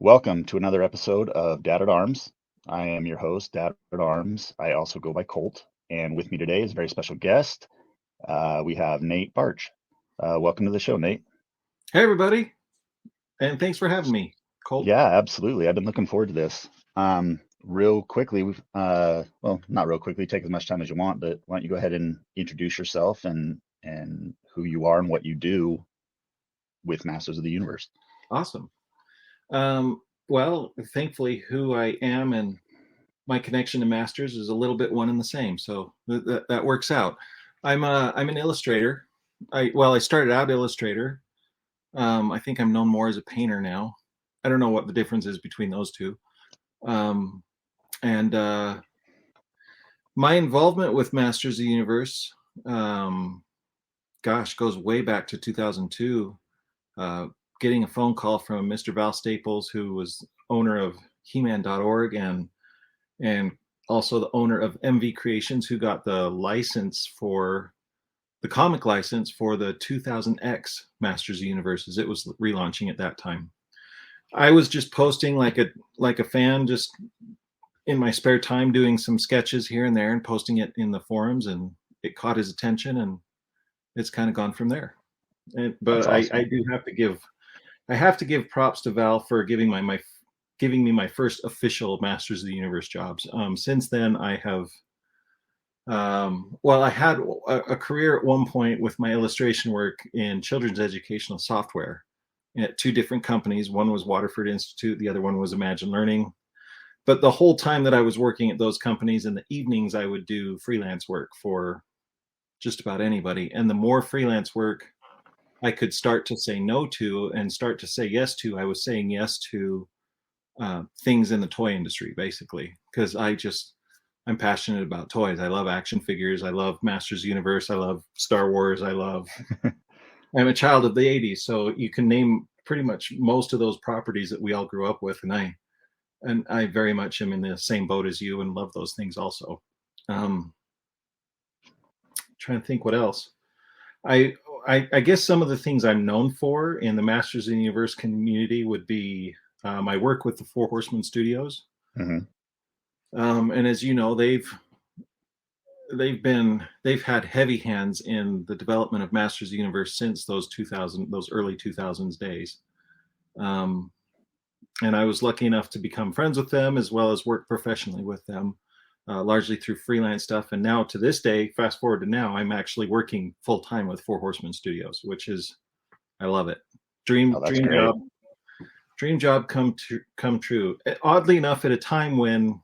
Welcome to another episode of Dad at Arms. I am your host, Dad at Arms. I also go by Colt, and with me today is a very special guest. We have Nate Baertsch. Welcome to the show, Nate. Hey, everybody, and thanks for having me, Colt. Yeah, absolutely. I've been looking forward to this. Real quickly, well, not real quickly, take as much time as you want, but why don't you go ahead and introduce yourself and who you are and what you do with Masters of the Universe. Awesome. Well, thankfully, who I am and my connection to Masters is a little bit one and the same, so that works out. I'm an illustrator. I started out illustrator. I think I'm known more as a painter now. I don't know what the difference is between those two. And my involvement with Masters of the Universe, goes way back to 2002. Getting a phone call from Mr. Val Staples, who was owner of He-Man.org and also the owner of MV Creations, who got the comic license for the 2000X Masters of the Universes. It was relaunching at that time. I was just posting like a fan, just in my spare time, doing some sketches here and there and posting it in the forums, and it caught his attention, and it's kind of gone from there. But awesome. I have to give props to Val for giving me my first official Masters of the Universe jobs. Since then, I have, I had a career at one point with my illustration work in children's educational software at two different companies. One was Waterford Institute, the other one was Imagine Learning. But the whole time that I was working at those companies, in the evenings, I would do freelance work for just about anybody. And the more freelance work I could start to say no to and start to say yes to, I was saying yes to things in the toy industry, basically, because I'm passionate about toys. I love action figures. I love Masters of the Universe. I love Star Wars. I'm a child of the 80s, so you can name pretty much most of those properties that we all grew up with, and I very much am in the same boat as you and love those things also. Trying to think what else. I guess some of the things I'm known for in the Masters of the Universe community would be my work with the Four Horsemen studios. Mm-hmm. And as you know, they've had heavy hands in the development of Masters of the Universe since those early 2000s days. And I was lucky enough to become friends with them as well as work professionally with them, largely through freelance stuff. And now to this day, fast forward to now, I'm actually working full time with Four Horsemen Studios, which is, I love it. Dream job come true. Oddly enough, at a time when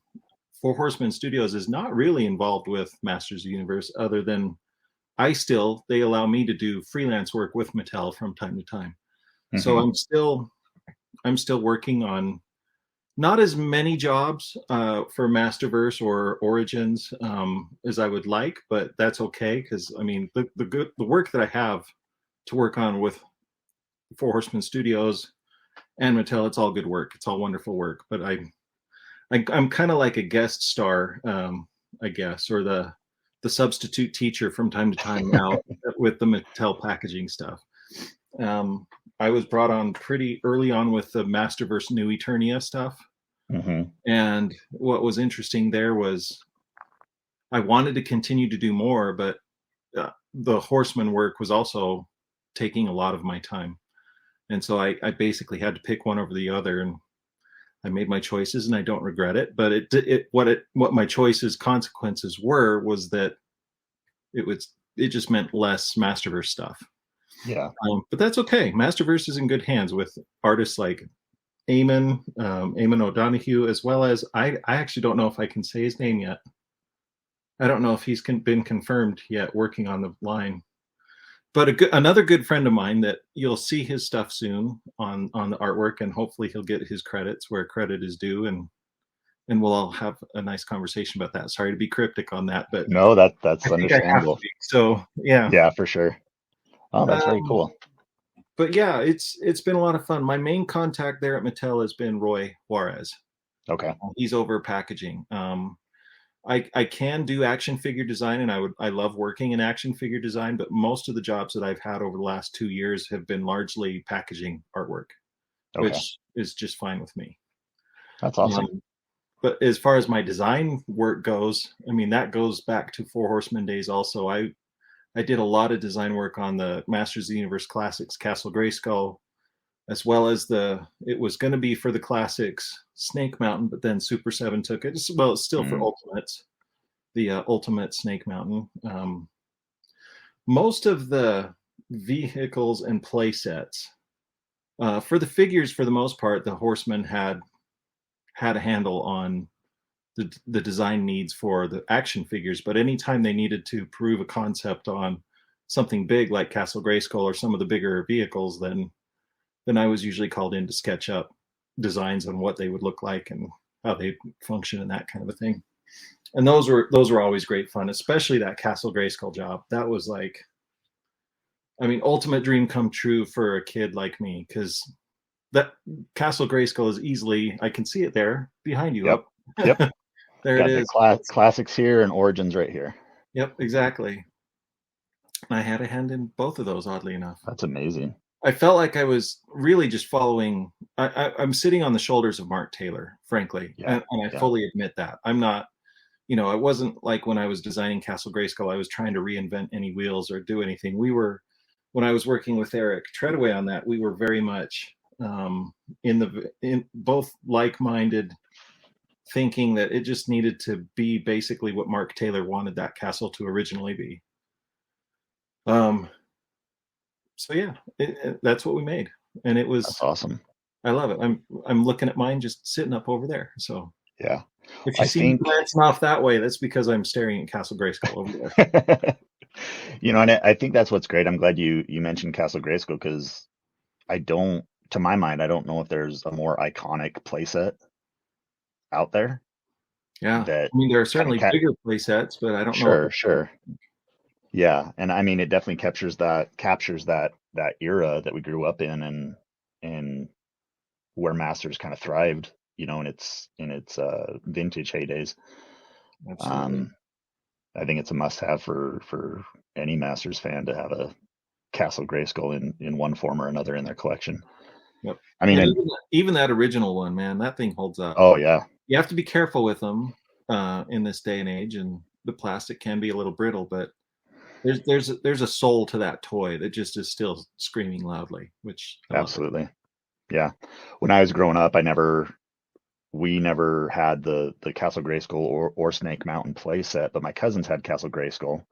Four Horsemen Studios is not really involved with Masters of the Universe, other than they allow me to do freelance work with Mattel from time to time. Mm-hmm. So I'm still working on not as many jobs for Masterverse or Origins as I would like, but that's okay, because I mean the work that I have to work on with Four Horsemen Studios and Mattel, it's all good work. It's all wonderful work. But I'm kind of like a guest star, I guess, or the substitute teacher from time to time now with the Mattel packaging stuff. I was brought on pretty early on with the Masterverse New Eternia stuff. Mm-hmm. And what was interesting there was I wanted to continue to do more, but the Horseman work was also taking a lot of my time. And so I basically had to pick one over the other, and I made my choices, and I don't regret it. But what my choices consequences was that it just meant less Masterverse stuff. Yeah. But that's okay. Masterverse is in good hands with artists like Eamon O'Donoghue, as well as I actually don't know if I can say his name yet. I don't know if he's been confirmed yet working on the line. But another good friend of mine that you'll see his stuff soon on the artwork, and hopefully he'll get his credits where credit is due, and we'll all have a nice conversation about that. Sorry to be cryptic on that, but no, that's understandable. So yeah, for sure. Oh, that's very cool. But yeah, it's been a lot of fun. My main contact there at Mattel has been Roy Juarez. Okay. He's over packaging. I can do action figure design, and I love working in action figure design, but most of the jobs that I've had over the last 2 years have been largely packaging artwork. Okay. which is just fine with me. That's awesome. But as far as my design work goes, I mean, that goes back to Four Horsemen days also. I did a lot of design work on the Masters of the Universe Classics Castle Grayskull, as well as it was going to be for the Classics Snake Mountain, but then Super 7 took it. Well, it's still for Ultimates, the Ultimate Snake Mountain. Most of the vehicles and play sets, for the figures, for the most part, the Horsemen had a handle on the design needs for the action figures, but anytime they needed to prove a concept on something big like Castle Grayskull or some of the bigger vehicles, then I was usually called in to sketch up designs on what they would look like and how they function and that kind of a thing. And those were always great fun, especially that Castle Grayskull job. That was like, I mean, ultimate dream come true for a kid like me, because that Castle Grayskull is easily, I can see it there behind you. Yep. Yep. There got it is. Classics here and Origins right here. Yep, exactly. I had a hand in both of those, oddly enough. That's amazing. I felt like I was really just following. I'm sitting on the shoulders of Mark Taylor, frankly, and I fully admit that. I'm not, it wasn't like when I was designing Castle Grayskull, I was trying to reinvent any wheels or do anything. When I was working with Eric Treadaway on that, we were very much in both like-minded, thinking that it just needed to be basically what Mark Taylor wanted that castle to originally be. So yeah, that's what we made, and it was That's awesome. I love it. I'm looking at mine just sitting up over there. So yeah, if you see me glancing off that way, that's because I'm staring at Castle Grayskull over there. And I think that's what's great. I'm glad you mentioned Castle Grayskull, because to my mind, I don't know if there's a more iconic playset out there. Yeah, I mean, there are certainly bigger playsets, but I don't know. Sure. Yeah, and I mean, it definitely captures that era that we grew up in, and where Masters kind of thrived, in its vintage heydays. Absolutely. I think it's a must-have for any Masters fan to have a Castle Grayskull in one form or another in their collection. Yep. I mean, even that original one, man, that thing holds up. Oh yeah. You have to be careful with them in this day and age, and the plastic can be a little brittle, but there's a soul to that toy that just is still screaming loudly, which absolutely. Yeah. When I was growing up, we never had the Castle Grayskull or Snake Mountain play set, but my cousins had Castle Grayskull,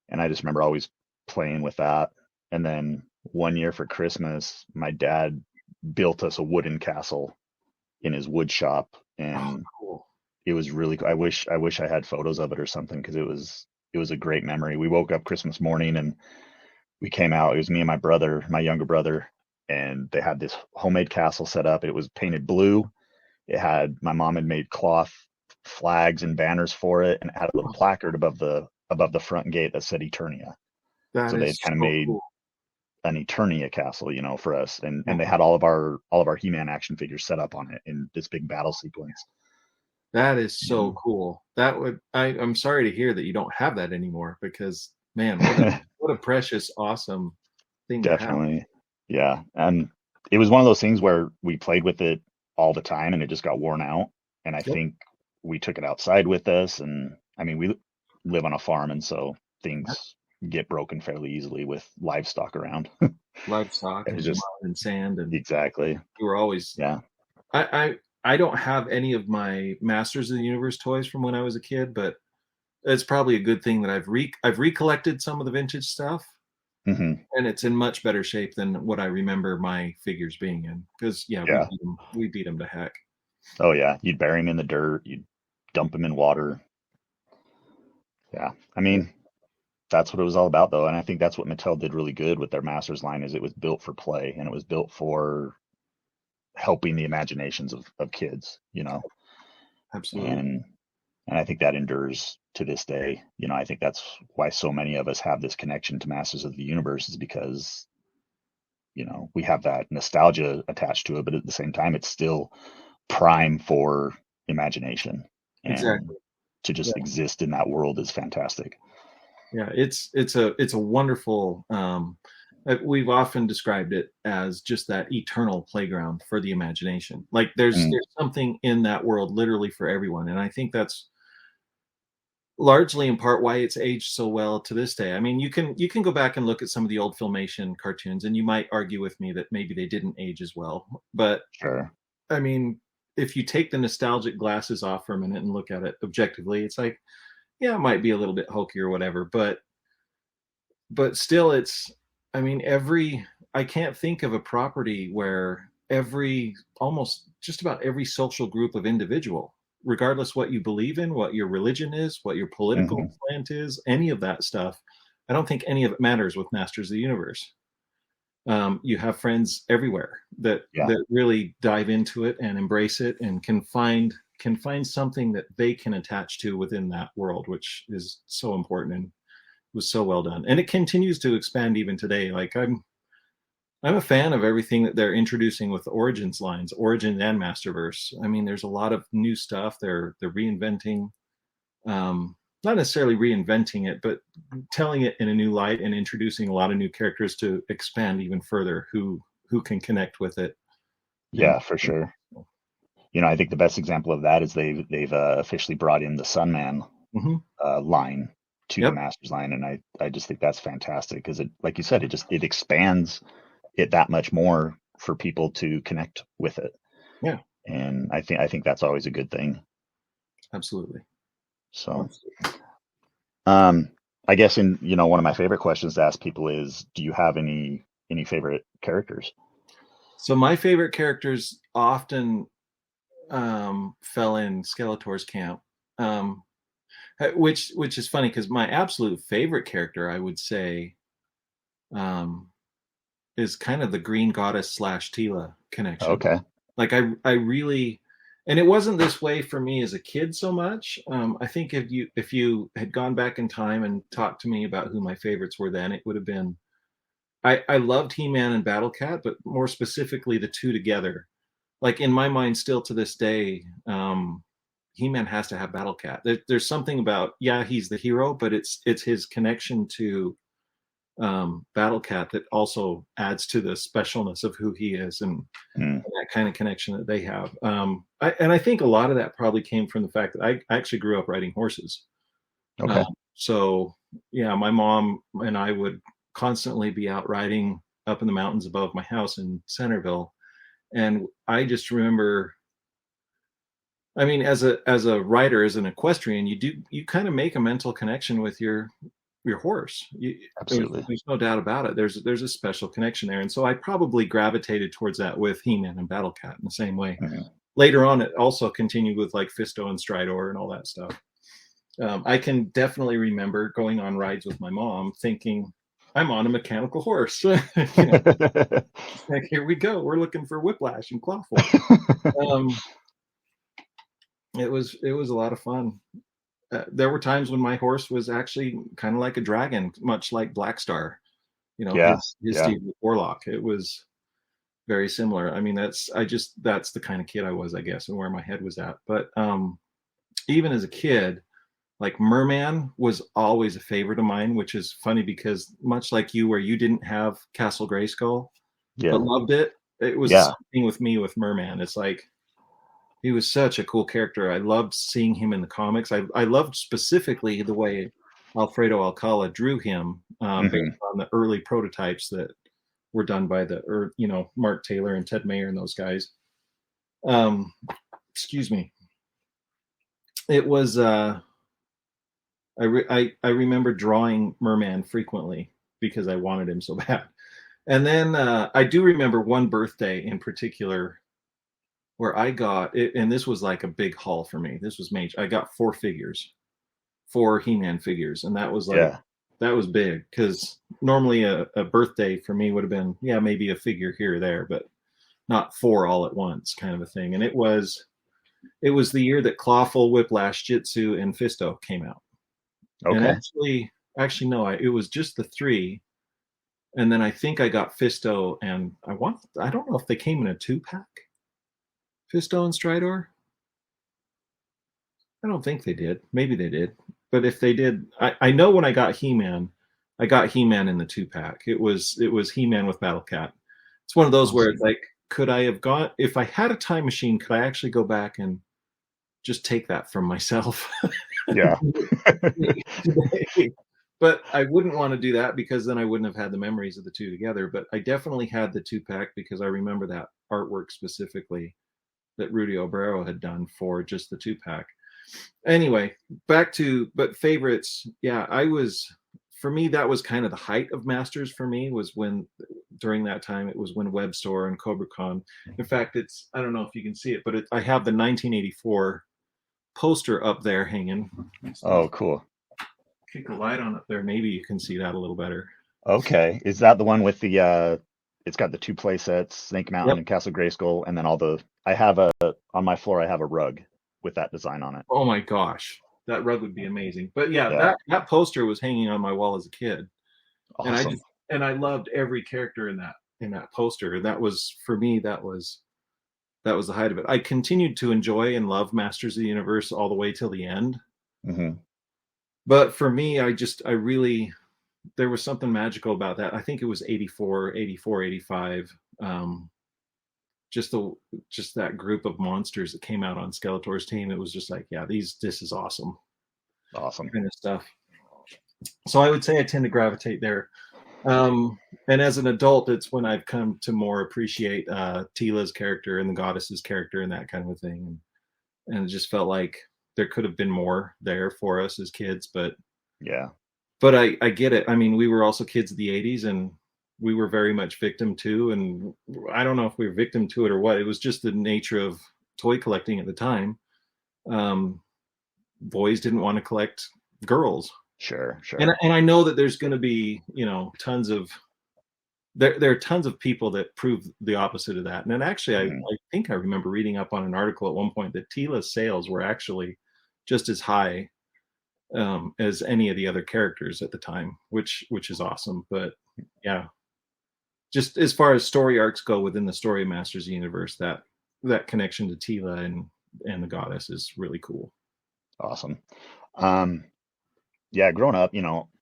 and I just remember always playing with that. And then one year for Christmas, my dad built us a wooden castle in his wood shop, and cool. It was really cool. I wish I had photos of it or something, because it was a great memory. We woke up Christmas morning and we came out. It was me and my brother, my younger brother, and they had this homemade castle set up. It was painted blue. My mom had made cloth flags and banners for it, and it had a little placard above the front gate that said Eternia. So they had kind of made an Eternia castle, for us, and they had all of our He-Man action figures set up on it in this big battle sequence. That is so cool. I'm sorry to hear that you don't have that anymore, because man, what a precious, awesome thing. Definitely. Yeah. And it was one of those things where we played with it all the time and it just got worn out. And I think we took it outside with us. And I mean, we live on a farm, and so things get broken fairly easily with livestock around. Livestock and mud and sand. And exactly. We were always, I don't have any of my Masters of the Universe toys from when I was a kid, but it's probably a good thing that I've recollected some of the vintage stuff, and it's in much better shape than what I remember my figures being in. Because we beat them to heck. Oh yeah, you'd bury them in the dirt, you'd dump them in water. Yeah, I mean, that's what it was all about, though, and I think that's what Mattel did really good with their Masters line, is it was built for play, and it was built for helping the imaginations of kids, Absolutely. And I think that endures to this day. I think that's why so many of us have this connection to Masters of the Universe, is because we have that nostalgia attached to it, but at the same time it's still prime for imagination, and exactly. to just exist in that world is fantastic. Yeah, it's a wonderful we've often described it as just that eternal playground for the imagination. Like there's something in that world literally for everyone, and I think that's largely in part why it's aged so well to this day. I mean, you can go back and look at some of the old Filmation cartoons, and you might argue with me that maybe they didn't age as well. But Sure. I mean, if you take the nostalgic glasses off for a minute and look at it objectively, it's like, yeah, it might be a little bit hokey or whatever, but still, it's. I mean, I can't think of a property where almost just about every social group of individual, regardless what you believe in, what your religion is, what your political slant is, any of that stuff, I don't think any of it matters with Masters of the Universe. You have friends everywhere that really dive into it and embrace it and can find something that they can attach to within that world, which is so important and was so well done. And it continues to expand even today. Like I'm a fan of everything that they're introducing with the Origins lines, Origin and Masterverse. I mean, there's a lot of new stuff. They're reinventing, not necessarily reinventing it, but telling it in a new light and introducing a lot of new characters to expand even further who can connect with it. Yeah, for sure. You know, I think the best example of that is they've officially brought in the Sunman line to the Masters line, and I just think that's fantastic because it, like you said, it expands it that much more for people to connect with it. Yeah, and I think that's always a good thing. Absolutely. So, I guess one of my favorite questions to ask people is, do you have any favorite characters? So my favorite characters often fell in Skeletor's camp. Which is funny because my absolute favorite character, I would say, is kind of the Green Goddess / Tila connection. Okay. Like I really, and it wasn't this way for me as a kid so much. I think if you had gone back in time and talked to me about who my favorites were then, it would have been, I loved He-Man and Battle Cat, but more specifically the two together. Like in my mind, still to this day, He-Man has to have Battle Cat. There's something about, he's the hero, but it's his connection to Battle Cat that also adds to the specialness of who he is and that kind of connection that they have. I think a lot of that probably came from the fact that I actually grew up riding horses. Okay. So yeah, my mom and I would constantly be out riding up in the mountains above my house in Centerville, and I just remember. I mean, as a rider, as an equestrian, you kind of make a mental connection with your horse. Absolutely. There's no doubt about it. There's a special connection there, and so I probably gravitated towards that with He-Man and Battle Cat in the same way. Later on, it also continued with like Fisto and Stridor and all that stuff. I can definitely remember going on rides with my mom, thinking, "I'm on a mechanical horse." Like, here we go. We're looking for Whiplash and Clawful. It was a lot of fun. There were times when my horse was actually kind of like a dragon, much like Black Star. His Steve Warlock. It was very similar. I mean, that's the kind of kid I was, I guess, and where my head was at. But even as a kid, like Merman was always a favorite of mine, which is funny because much like you, where you didn't have Castle Grayskull, but loved it. It was something with me with Merman. It's like, he was such a cool character. I loved seeing him in the comics. I loved specifically the way Alfredo Alcala drew him based on the early prototypes that were done by Mark Taylor and Ted Mayer and those guys. Excuse me. It was I remember drawing Merman frequently because I wanted him so bad. And then I do remember one birthday in particular where I got it, and this was like a big haul for me. This was major. I got 4 He-Man figures, and that was that was big because normally a birthday for me would have been maybe a figure here or there, but not 4 all at once, kind of a thing. And it was the year that Clawful, Whiplash, Jitsu, and Fisto came out. Okay. And actually no, it was just the 3, and then I think I got Fisto, and I don't know if they came in a 2-pack. Fisto and Stridor? I don't think they did. Maybe they did. But if they did, I know when I got He-Man, I got He-Man in the 2-pack. It was He-Man with Battle Cat. It's one of those where it's like, could I have got, if I had a time machine, could I actually go back and just take that from myself? Yeah. But I wouldn't want to do that because then I wouldn't have had the memories of the two together. But I definitely had the 2-pack because I remember that artwork specifically that Rudy Obrero had done for just the 2-pack. Anyway, back to, but favorites. Yeah, for me, that was kind of the height of Masters for me, was when, during that time, it was when Web Store and CobraCon. In fact, I don't know if you can see it, but I have the 1984 poster up there hanging. Oh, cool. Kick a light on up there. Maybe you can see that a little better. Okay. Is that the one with the, it's got the 2 play sets, Snake Mountain and Castle Grayskull, and then on my floor, I have a rug with that design on it. Oh my gosh. That rug would be amazing. But yeah. That poster was hanging on my wall as a kid. Awesome. And I loved every character in that poster. That was, for me, that was the height of it. I continued to enjoy and love Masters of the Universe all the way till the end. Mm-hmm. But for me, there was something magical about that. I think it was 84, 85. Just that group of monsters that came out on Skeletor's team. It was just like, yeah, this is awesome. Awesome. Kind of stuff. So I would say I tend to gravitate there. And as an adult, it's when I've come to more appreciate Tila's character and the goddess's character and that kind of thing. And it just felt like there could have been more there for us as kids, but yeah. But I get it. I mean, we were also kids of the 80s, and we were very much victim to, and I don't know if we were victim to it or what. It was just the nature of toy collecting at the time. Boys didn't want to collect girls. Sure. And I know that there's going to be, tons of, there are tons of people that prove the opposite of that. And then actually, I think I remember reading up on an article at one point that Tila's sales were actually just as high as any of the other characters at the time, which is awesome. But yeah, just as far as story arcs go within the story of Masters of the Universe, that connection to Tila and the goddess is really cool. Awesome. Yeah, growing up,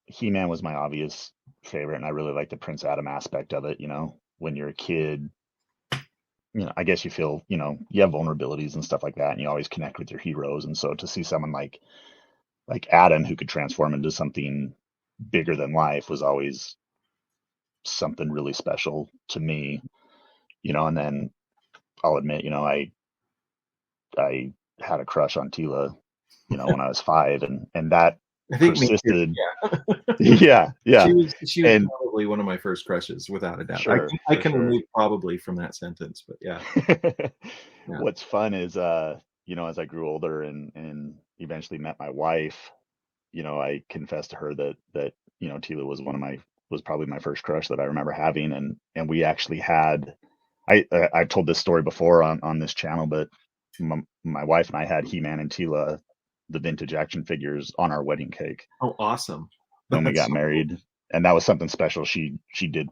He-Man was my obvious favorite, and I really like the Prince Adam aspect of it. When you're a kid, I guess you feel, you have vulnerabilities and stuff like that, and you always connect with your heroes. And so to see someone like Adam, who could transform into something bigger than life, was always something really special to me. And then I'll admit, I had a crush on Tila, when I was 5, and that persisted. Yeah. She was probably one of my first crushes, without a doubt. Sure, I can remove probably from that sentence, but yeah. What's fun is, as I grew older and eventually met my wife, I confessed to her that Tila was probably my first crush that I remember having, and we actually had. I've told this story before on this channel, but my wife and I had He-Man and Tila, the vintage action figures, on our wedding cake. Oh, awesome! When we got married, and that was something special. She did,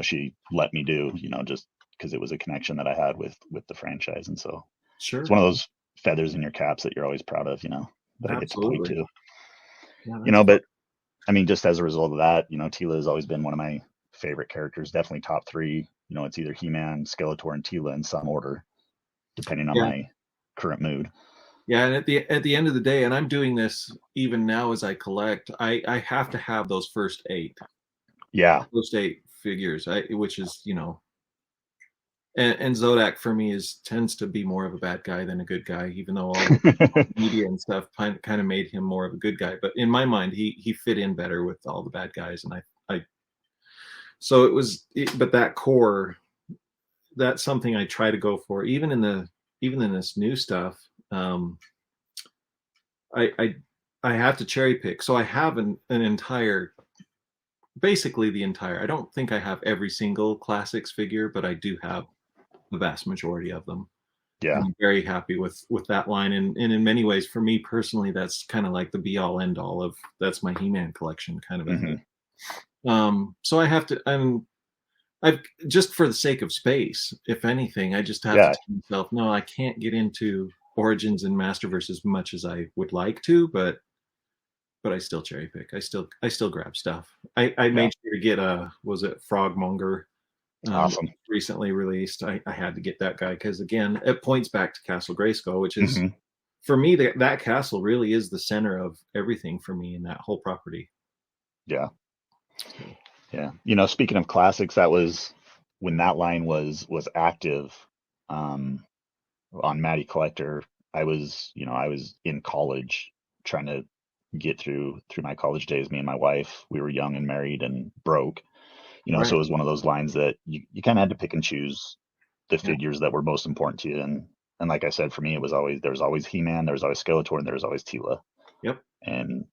she let me do, just because it was a connection that I had with the franchise, and so sure, it's one of those feathers in your caps that you're always proud of, that I get to point to. Yeah, but I mean, just as a result of that, Tila has always been one of my favorite characters, definitely top 3. It's either He-Man, Skeletor, and Tila in some order, depending on my current mood. Yeah, and at the end of the day, and I'm doing this even now as I collect, I have to have those first 8. Yeah. First 8 figures, which is, and Zodak for me tends to be more of a bad guy than a good guy, even though all the media and stuff kind of made him more of a good guy. But in my mind, he fit in better with all the bad guys, and so it was. But that core, that's something I try to go for, even in this new stuff. I have to cherry pick. So I have an entire, basically the entire. I don't think I have every single Classics figure, but I do have the vast majority of them. Yeah, I'm very happy with that line, and in many ways, for me personally, that's kind of like the be all end all of that's my He-Man collection kind of a thing. So I have to, I've just for the sake of space, if anything, I just have to tell myself, no, I can't get into Origins and Masterverse as much as I would like to, but but I still cherry pick. I still grab stuff. I Yeah. made sure to get was it Frogmonger, Awesome. recently released. I had to get that guy because again, it points back to Castle Grayskull, which is Hmm. for me that castle really is the center of everything for me in that whole property. Yeah. Yeah. Speaking of classics, that was when that line was active, um, on Matty Collector. I was in college trying to get through my college days. Me and my wife, we were young and married and broke. So Right. it was one of those lines that you kind of had to pick and choose the Yeah. figures that were most important to you. And like I said, for me, there was always He-Man, there was always Skeletor, and there was always Tila. Yep. And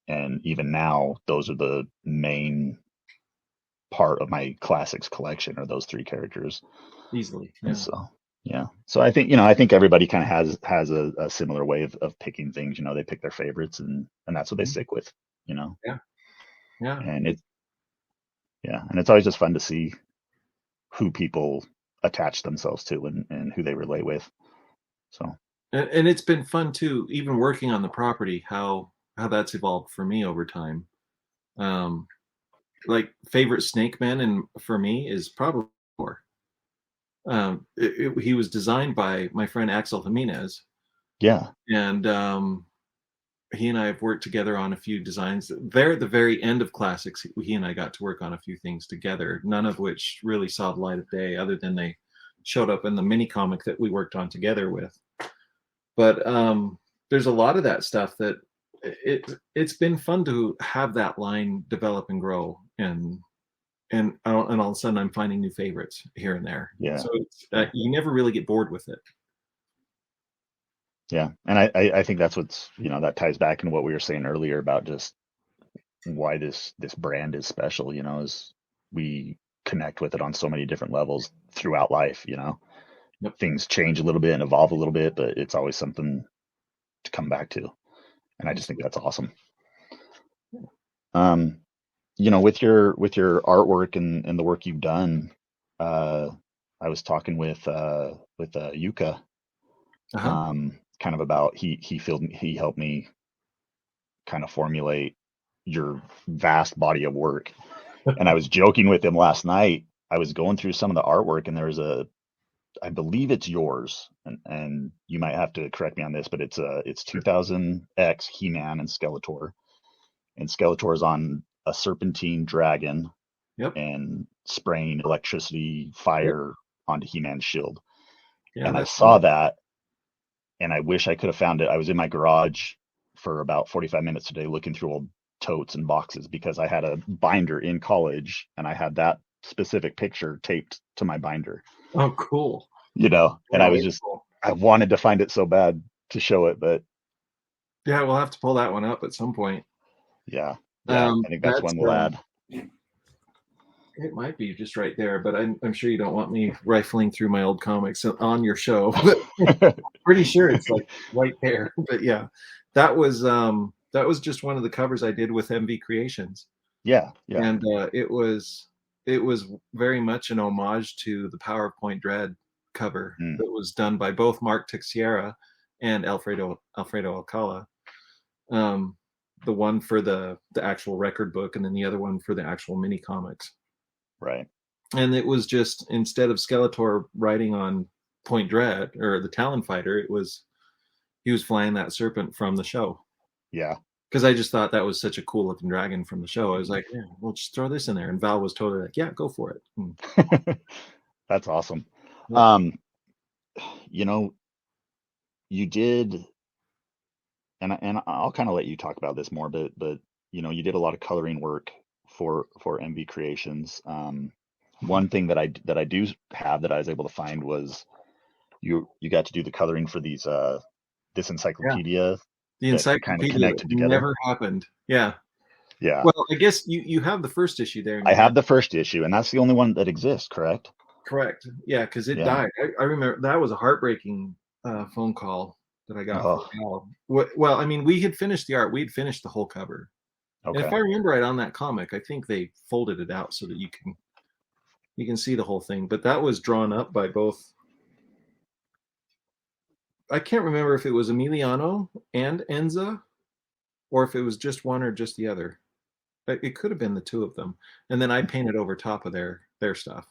and even now, those are the main part of my classics collection, are those three characters. Easily. And Yeah. so yeah. So I think everybody kind of has a similar way of picking things. They pick their favorites, and that's what they Mhm. stick with. You know, Yeah. Yeah. and it's always just fun to see who people attach themselves to and who they relate with. So And it's been fun too, even working on the property, how that's evolved for me over time. Um, like favorite Snake Man, and for me is probably more. He was designed by my friend Axel Jimenez, yeah, and he and I have worked together on a few designs. There at the very end of Classics, he and I got to work on a few things together, none of which really saw the light of day, other than they showed up in the mini comic that we worked on together with. But there's a lot of that stuff that it's been fun to have that line develop and grow, and all of a sudden I'm finding new favorites here and there. yeah, So yeah, you never really get bored with it. yeah. And I think that's what's that ties back into what we were saying earlier about just why this brand is special. Is we connect with it on so many different levels throughout life. Yep. Things change a little bit and evolve a little bit, but it's always something to come back to. And I just think that's awesome. Um, with your artwork and the work you've done, uh, I was talking with Yuka, Uh-huh. kind of about he helped me kind of formulate your vast body of work. And I was joking with him last night. I was going through some of the artwork, and there's I believe it's yours, and you might have to correct me on this, but it's 2000X He-Man and Skeletor, and Skeletor's on a serpentine dragon Yep. and spraying electricity Yep. fire onto He-Man's shield. Yeah, And I that's saw that, and I wish I could have found it. I was in my garage for about 45 minutes today looking through old totes and boxes because I had a binder in college and I had that specific picture taped to my binder. oh cool. And Yeah, that's cool. I wanted to find it so bad to show it, but Yeah, we'll have to pull that one up at some point. yeah, I think that's That's one we'll add. it might be just right there, but I'm sure you don't want me rifling through my old comics on your show. Pretty sure it's like right there. But yeah, that was just one of the covers I did with MV Creations, Yeah, and it was very much an homage to the PowerPoint Dread cover mm, that was done by both Mark Texiera and Alfredo Alcala. Um, the one for the actual record book, and then the other one for the actual mini comics. right. And it was just, instead of Skeletor riding on Point Dread or the Talon Fighter, he was flying that serpent from the show. Yeah. Because I just thought that was such a cool looking dragon from the show. I was like, yeah, we'll just throw this in there. And Val was totally like, yeah, go for it. That's awesome. Yep. You know, you did, and I'll kind of let you talk about this more, but you did a lot of coloring work for MV Creations. One thing that I do have that I was able to find was you got to do the coloring for this Yeah. encyclopedia The that kind of encyclopedia that connected together. never happened. Yeah. Yeah. Well, I guess you have the first issue there. I have the first issue, and that's the only one that exists, correct? Correct. Yeah, because it Yeah. died. I remember that was a heartbreaking phone call that I got Oh, from Al. Well, I mean, we had finished the art. We'd finished the whole cover. And if okay. I remember right on that comic, I think they folded it out so that you can see the whole thing. But that was drawn up by both. I can't remember if it was Emiliano and Enza, or if it was just one or just the other. It could have been the two of them, and then I painted over top of their stuff.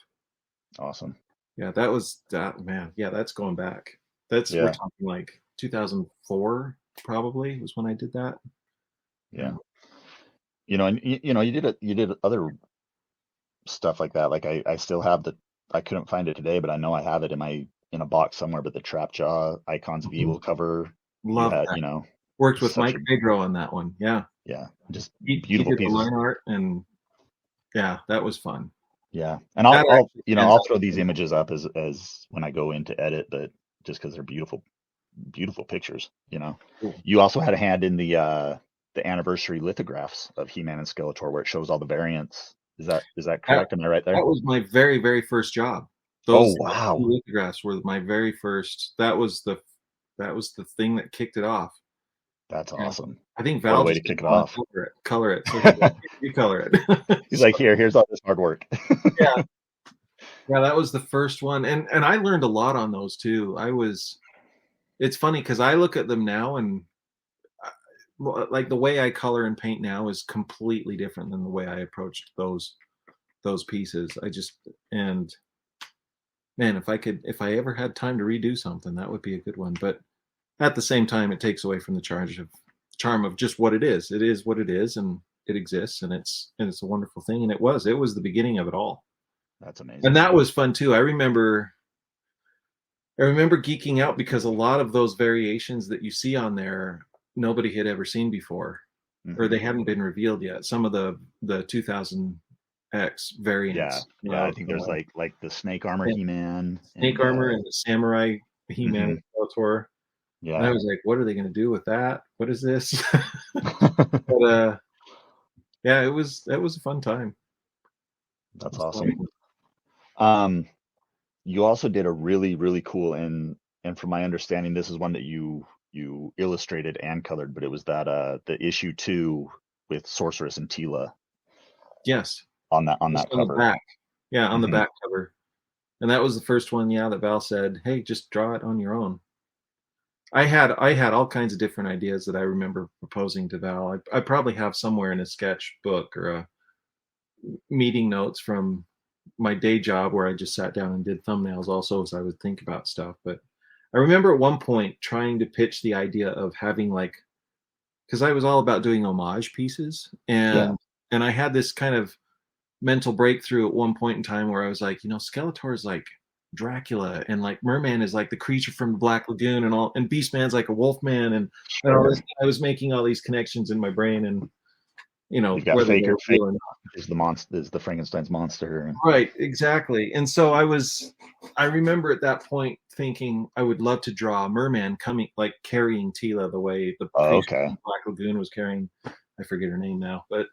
Awesome. Yeah, that was that, man. Yeah, that's going back. We're Yeah. talking like 2004 probably was when I did that. Yeah. And you did other stuff like that. Like I still have I couldn't find it today, but I know I have it in a box somewhere. But the Trap Jaw Icons of Mhm. Evil cover, you Love had, that. Worked with such Mike a, Pedro on that one. Yeah, yeah, just he beautiful did the pieces. line art, and yeah, that was fun. Yeah. And That actually stands I'll out. throw these images up as when I go into edit, but just because they're beautiful pictures. Cool. You also had a hand in the anniversary lithographs of He-Man and Skeletor, where it shows all the variants. Is that That correct? Am I right that there? was my very, very first job. Oh, Those two wow. lithographs were my very first. That was the thing that kicked it off. That's Yeah. awesome. I think What a Val way to just kick didn't it want off. to color it. So he's like, "You color it." He's So, like, here's all this hard work. yeah, yeah, that was the first one, and I learned a lot on those too. It's funny because I look at them now, and like the way I color and paint now is completely different than the way I approached those pieces. And man, if I ever had time to redo something, that would be a good one. But at the same time, it takes away from the charm of just what it is. It is what it is, and it exists, and it's a wonderful thing. And it was the beginning of it all, That's and amazing. that was fun too. I remember geeking out because a lot of those variations that you see on there, nobody had ever seen before, or Hmm. they hadn't been revealed yet. Some of the 2000X Yeah. variants Yeah. I think there's like the snake armor yeah, He-Man snake and armor and the samurai He-Man mhm, and Skeletor. And I yeah. was like, what are they going to do with that? What is this? But yeah, it was a fun time. It That's was fun. awesome. Um, you also did a really, really cool, and from my understanding, this is one that you illustrated and colored, but it was that the issue 2 with Sorceress and Tila Yes, on just that on the cover. back. Yeah, on the Hmm. back cover. And that was the first one, yeah, that Val said, "Hey, just draw it on your own." I had all kinds of different ideas that I remember proposing to Val. I probably have somewhere in a sketchbook or a meeting notes from my day job where I just sat down and did thumbnails also as I would think about stuff. But I remember at one point trying to pitch the idea of having like, because I was all about doing homage pieces, Yeah. and I had this kind of mental breakthrough at one point in time where I was like, Skeletor is like Dracula, and like Merman is like the creature from the Black Lagoon, and all, and Beastman's like a wolf man, and all this. Sure. I was making all these connections in my brain, and You've got whether they Faker. were Faker real or not. is the Frankenstein's monster. Right, exactly. And so I remember at that point thinking I would love to draw a merman coming, like carrying Tila the way the Oh, creature okay. from the Black Lagoon was carrying. I forget her name now, but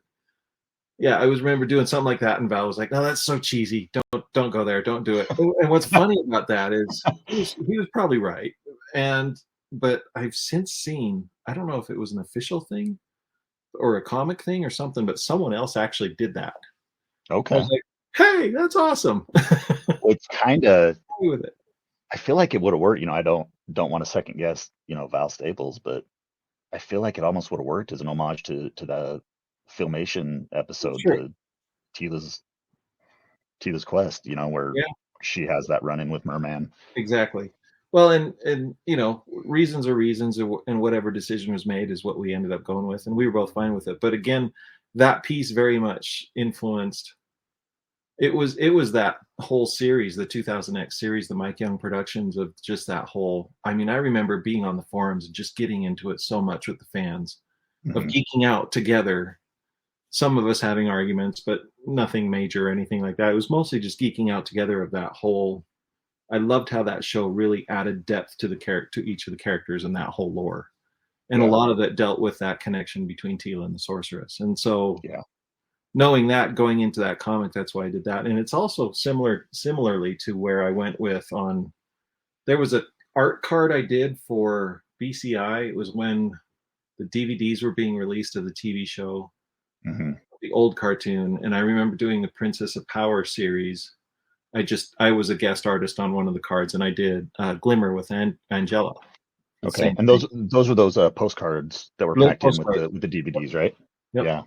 yeah, I was remember doing something like that, and Val was like, "No, that's so cheesy. Don't go there. Don't do it." And what's funny about that is he was probably right, but I've since seen, I don't know if it was an official thing or a comic thing or something, but someone else actually did that. I Okay. was like, "Hey, that's awesome." Well, it's kind of. Happy with it. I feel like it would have worked. I don't want to second guess, Val Staples, but I feel like it almost would have worked as an homage to the Filmation episode, Sure. the Tila's Tila's Quest, where Yeah, she has that run in with Merman. exactly. Well, and reasons are reasons, and whatever decision was made is what we ended up going with, and we were both fine with it. But again, that piece very much influenced. It was that whole series, the 2000X series, the Mike Young productions, of just that whole. I mean, I remember being on the forums and just getting into it so much with the fans, of Hmm. geeking out together. Some of us having arguments, but nothing major or anything like that. It was mostly just geeking out together of that whole. I loved how that show really added depth to the character, to each of the characters and that whole lore, and a Yeah, lot of it dealt with that connection between Tila and the sorceress. And so, yeah. knowing that going into that comic, that's why I did that. And it's also similarly to where I went with on. There was a art card I did for BCI. It was when the DVDs were being released of the TV show, Hmm. the old cartoon, and I remember doing the Princess of Power series. I was a guest artist on one of the cards, and I did Glimmer with Angela. Okay. same And thing. those were those postcards that were Those packed in postcards. with the DVDs, right? Yep. Yeah.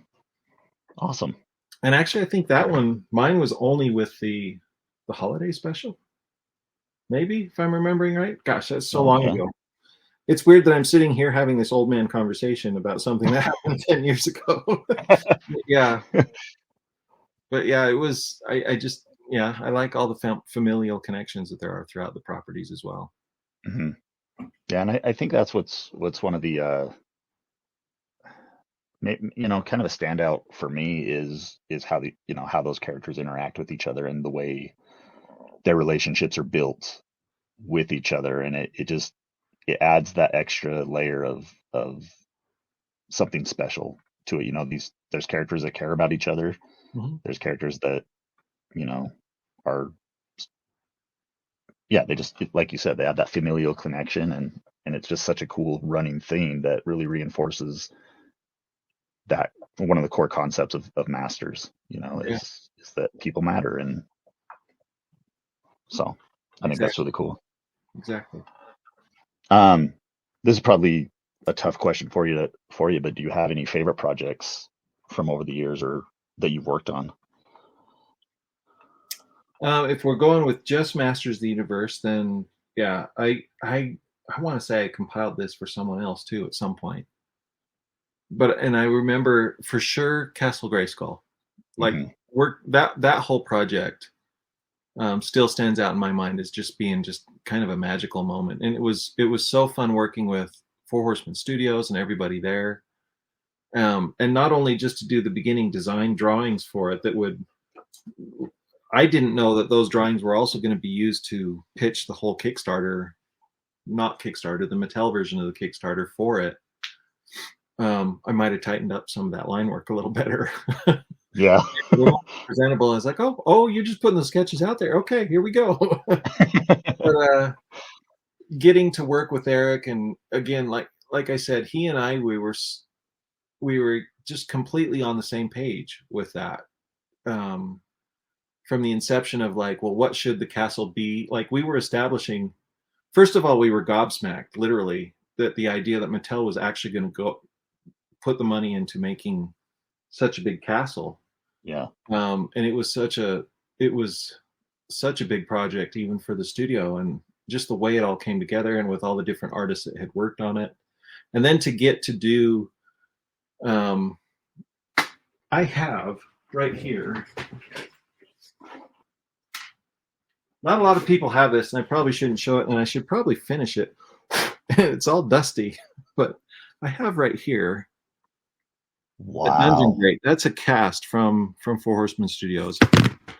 Awesome. And actually, I think that one, mine was only with the holiday special. Maybe, if I'm remembering right. Gosh, that's so long Okay. ago. It's weird that I'm sitting here having this old man conversation about something that happened 10 years ago. Yeah. But yeah, it was, I just, yeah, I like all the familial connections that there are throughout the properties as well. Hmm. Yeah, and I think that's what's one of the kind of a standout for me is how how those characters interact with each other and the way their relationships are built with each other, and it adds that extra layer of something special to it. There's characters that care about each other. Mm-hmm. There's characters that are, yeah, they just, like you said, they have that familial connection, and it's just such a cool running theme that really reinforces that one of the core concepts of Masters, Yeah, is that people matter. And so I think that's exactly. really cool. Exactly. Um, this is probably a tough question for you, but do you have any favorite projects from over the years or that you've worked on? If we're going with just Masters of the Universe, then yeah, I want to say I compiled this for someone else too at some point. And I remember for sure Castle Grayskull. Like Hmm. work that whole project still stands out in my mind as just being just kind of a magical moment. And it was so fun working with Four Horsemen Studios and everybody there. And not only just to do the beginning design drawings for it I didn't know that those drawings were also going to be used to pitch the whole Kickstarter, not Kickstarter, the Mattel version of the Kickstarter for it. I might have tightened up some of that line work a little better. Yeah. A little presentable. I was like, oh, you're just putting the sketches out there. Okay, here we go. But getting to work with Eric, and again, like I said, he and I, we were just completely on the same page with that. From the inception of like, well, what should the castle be? Like we were establishing, first of all, we were gobsmacked, literally, that the idea that Mattel was actually going to go put the money into making such a big castle. Yeah. And it was such a big project even for the studio, and just the way it all came together, and with all the different artists that had worked on it, and then to get to do I have right here, not a lot of people have this, and I probably shouldn't show it, and I should probably finish it. It's all dusty, but I have right here a dungeon Wow. grate. That's a cast from Four Horsemen Studios,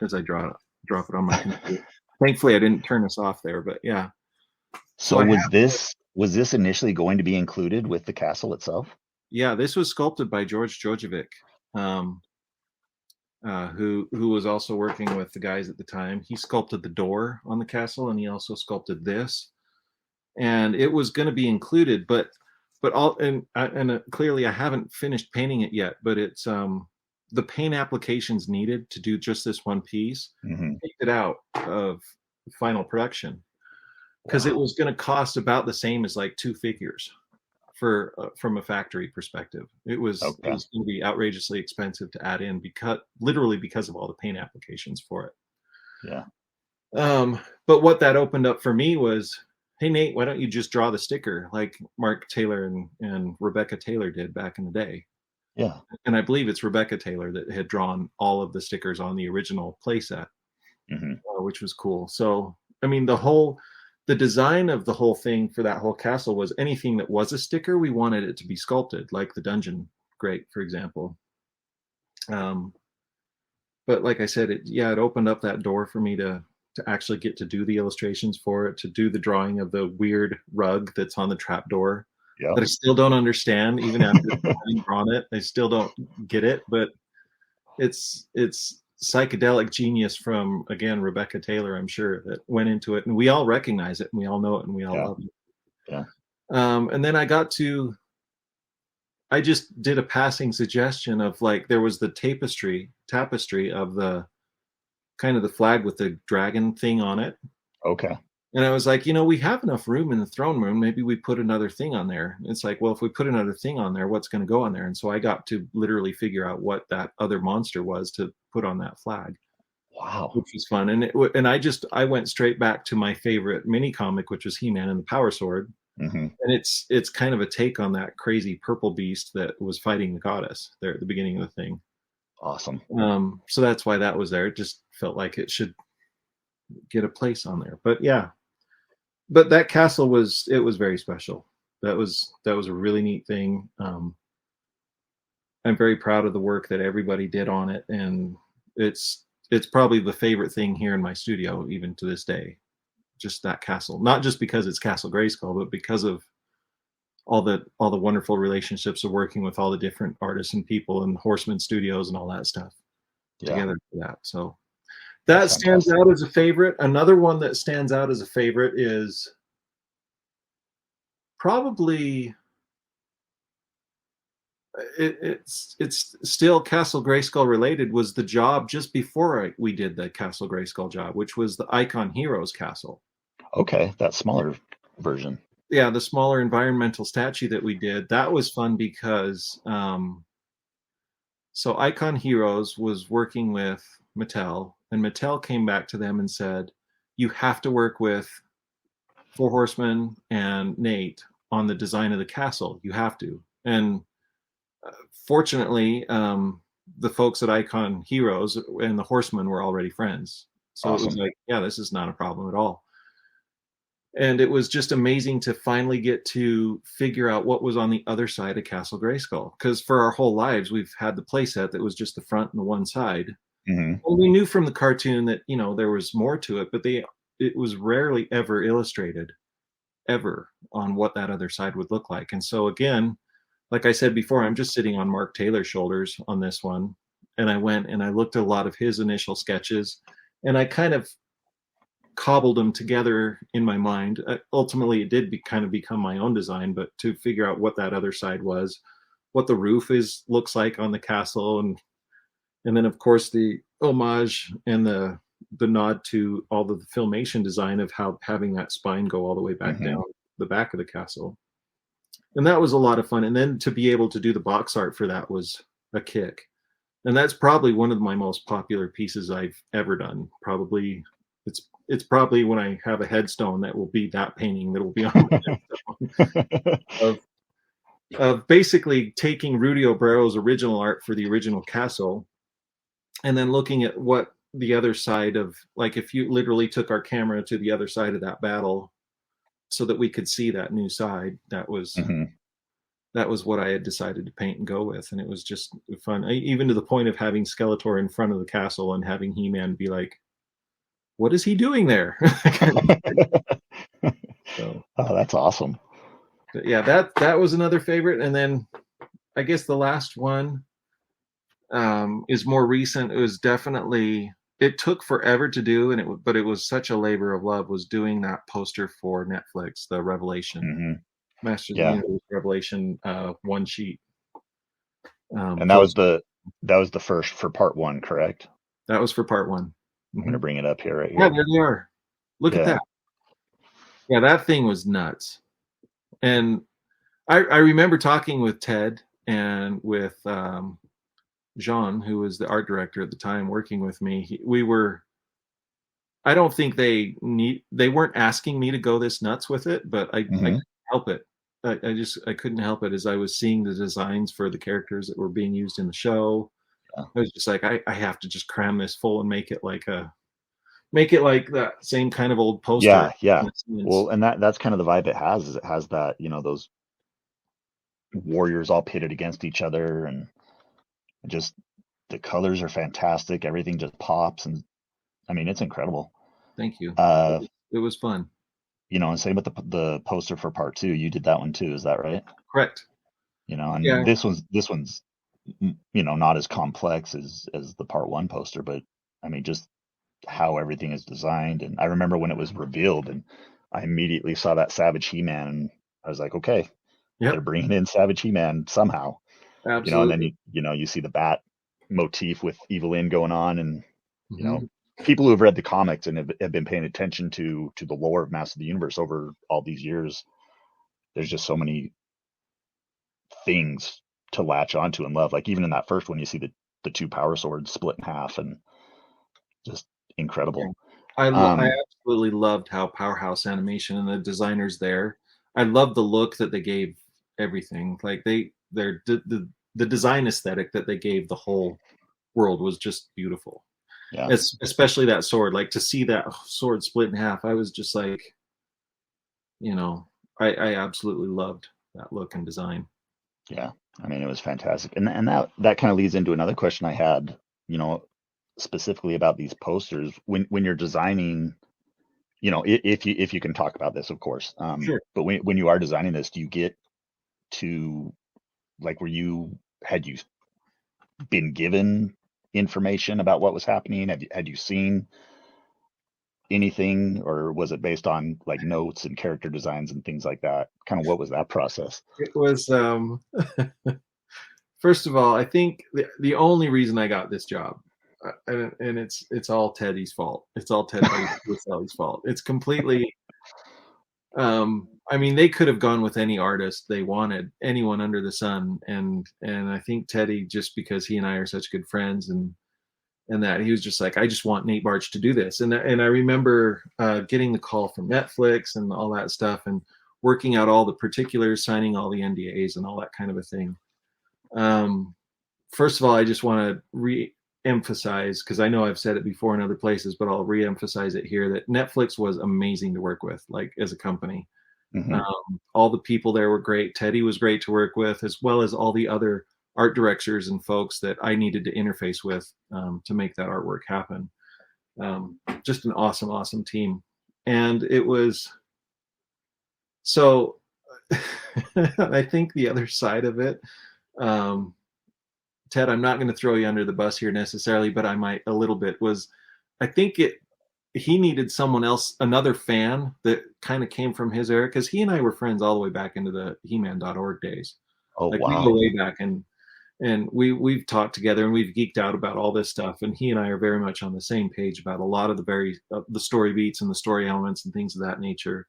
as I drop it on my computer. Thankfully, I didn't turn this off there, but yeah. So I was this initially going to be included with the castle itself? Yeah, this was sculpted by George Djojevic, who was also working with the guys at the time. He sculpted the door on the castle, and he also sculpted this. And it was going to be included, but clearly I haven't finished painting it yet. But it's the paint applications needed to do just this one piece. Mm-hmm. Take it out of final production because it was going to cost about the same as like two figures for from a factory perspective. It was Okay. going to be outrageously expensive to add in because of all the paint applications for it. Yeah. But what that opened up for me was, hey Nate, why don't you just draw the sticker like Mark Taylor and Rebecca Taylor did back in the day? Yeah. And I believe it's Rebecca Taylor that had drawn all of the stickers on the original playset, Mm-hmm. which was cool. So I mean, the design of the whole thing for that whole castle was anything that was a sticker, we wanted it to be sculpted, like the dungeon grate, for example. But like I said, it opened up that door for me to actually get to do the illustrations for it, to do the drawing of the weird rug that's on the trapdoor Yeah. that I still don't understand, even after having drawn it. I still don't get it, but it's psychedelic genius from, again, Rebecca Taylor, I'm sure, that went into it, and we all recognize it, and we all know it, and we all love it. Yeah. And then I just did a passing suggestion of like, there was the tapestry of the kind of the flag with the dragon thing on it. Okay. And I was like, you know, we have enough room in the throne room. Maybe we put another thing on there. It's like, well, if we put another thing on there, what's going to go on there? And so I got to literally figure out what that other monster was to put on that flag, Wow. which was fun. And I went straight back to my favorite mini comic, which was He-Man and the Power Sword. Hmm. And it's kind of a take on that crazy purple beast that was fighting the goddess there at the beginning of the thing. Awesome. So that's why that was there. It just felt like it should get a place on there. But yeah, but that castle was very special. That was a really neat thing. I'm very proud of the work that everybody did on it, and it's probably the favorite thing here in my studio even to this day. Just that castle, not just because it's Castle Grayskull, but because of all the wonderful relationships of working with all the different artists and people and Horseman Studios and all that stuff together for that. So that stands out as a favorite. Another one that stands out as a favorite is probably it's still Castle Grayskull related, was the job just before we did the Castle Grayskull job, which was the Icon Heroes Castle. Okay, that smaller version. Yeah, the smaller environmental statue that we did. That was fun because so Icon Heroes was working with Mattel, and Mattel came back to them and said, you have to work with Four Horsemen and Nate on the design of the castle. You have to. And fortunately, the folks at Icon Heroes and the Horsemen were already friends. So Awesome. It was like, yeah, this is not a problem at all. And it was just amazing to finally get to figure out what was on the other side of Castle Grayskull. Because for our whole lives, we've had the playset that was just the front and the one side. Mm-hmm. Well, we knew from the cartoon that, you know, there was more to it, but it was rarely ever illustrated ever on what that other side would look like. And so again, like I said before, I'm just sitting on Mark Taylor's shoulders on this one. And I went and I looked at a lot of his initial sketches, and I kind of cobbled them together in my mind. Ultimately, it did kind of become my own design, but to figure out what that other side was, what the roof looks like on the castle, and then of course the homage and the nod to all the Filmation design of how having that spine go all the way back down the back of the castle. And that was a lot of fun. And then to be able to do the box art for that was a kick. And that's probably one of my most popular pieces I've ever done. Probably it's probably when I have a headstone that will be that painting that will be on my headstone of basically taking Rudy Obrero's original art for the original castle, and then looking at what the other side of, like, if you literally took our camera to the other side of that battle so that we could see that new side, that was what I had decided to paint and go with. And it was just fun, even to the point of having Skeletor in front of the castle and having He-Man be like, what is he doing there? So, oh, that's awesome. But yeah, that was another favorite. And then I guess the last one is more recent. It was definitely, it took forever to do, but it was such a labor of love, was doing that poster for Netflix, the Revelation, Masters of the Universe Revelation one sheet. And that was the first for part one, correct? That was for part one. I'm going to bring it up here right here. Yeah, there they are. Look at that. Yeah, that thing was nuts. And I remember talking with Ted and with Jean, who was the art director at the time working with me. I don't think they weren't asking me to go this nuts with it, but I couldn't help it. I couldn't help it as I was seeing the designs for the characters that were being used in the show. I was just like, I have to just cram this full and make it like that same kind of old poster. Yeah. Well, and that's kind of the vibe it has. Is it has that, you know, those warriors all pitted against each other, and just the colors are fantastic. Everything just pops, and I mean, it's incredible. Thank you. It was fun. You know, and same with the poster for part two. You did that one too, is that right? Correct. You know, and this one's you know, not as complex as the part one poster, but I mean, just how everything is designed. And I remember when it was revealed, and I immediately saw that Savage He-Man, and I was like, okay, they're bringing in Savage He-Man somehow. Absolutely. You know, and then you see the bat motif with Evelyn going on, and you know, people who have read the comics and have been paying attention to the lore of Masters of the Universe over all these years, there's just so many things to latch onto and love. Like even in that first one, you see the two power swords split in half, and just incredible. I absolutely loved how Powerhouse Animation and the designers there. I loved the look that they gave everything. Like the design aesthetic that they gave the whole world was just beautiful. Yeah. Especially that sword. Like to see that sword split in half, I was just like, I absolutely loved that look and design. Yeah. I mean, it was fantastic. And that kind of leads into another question I had, specifically about these posters. When you're designing, if you can talk about this, of course. Sure. But when you are designing this, do you get to, like, had you been given information about what was happening? Had you seen anything, or was it based on like notes and character designs and things like that? Kind of what was that process? It was first of all, I think the only reason I got this job, and it's all Teddy's fault. It's all Teddy's fault. It's completely. I mean, they could have gone with any artist they wanted, anyone under the sun, and I think Teddy, just because he and I are such good friends, and that he was just like, I just want Nate Baertsch to do this, and I remember getting the call from Netflix and all that stuff, and working out all the particulars, signing all the NDAs, and all that kind of a thing. First of all, I just want to re-emphasize, because I know I've said it before in other places, but I'll re-emphasize it here, that Netflix was amazing to work with, like as a company. Mm-hmm. All the people there were great. Teddy was great to work with, as well as all the other art directors and folks that I needed to interface with to make that artwork happen. Just an awesome, awesome team. And it was, so I think the other side of it, Ted, I'm not going to throw you under the bus here necessarily, but I might a little bit, was I think he needed someone else, another fan that kind of came from his era, because he and I were friends all the way back into the He-Man.org days. Oh, like, wow. We go way back, and we've talked together, and we've geeked out about all this stuff, and he and I are very much on the same page about a lot of the story beats and the story elements and things of that nature.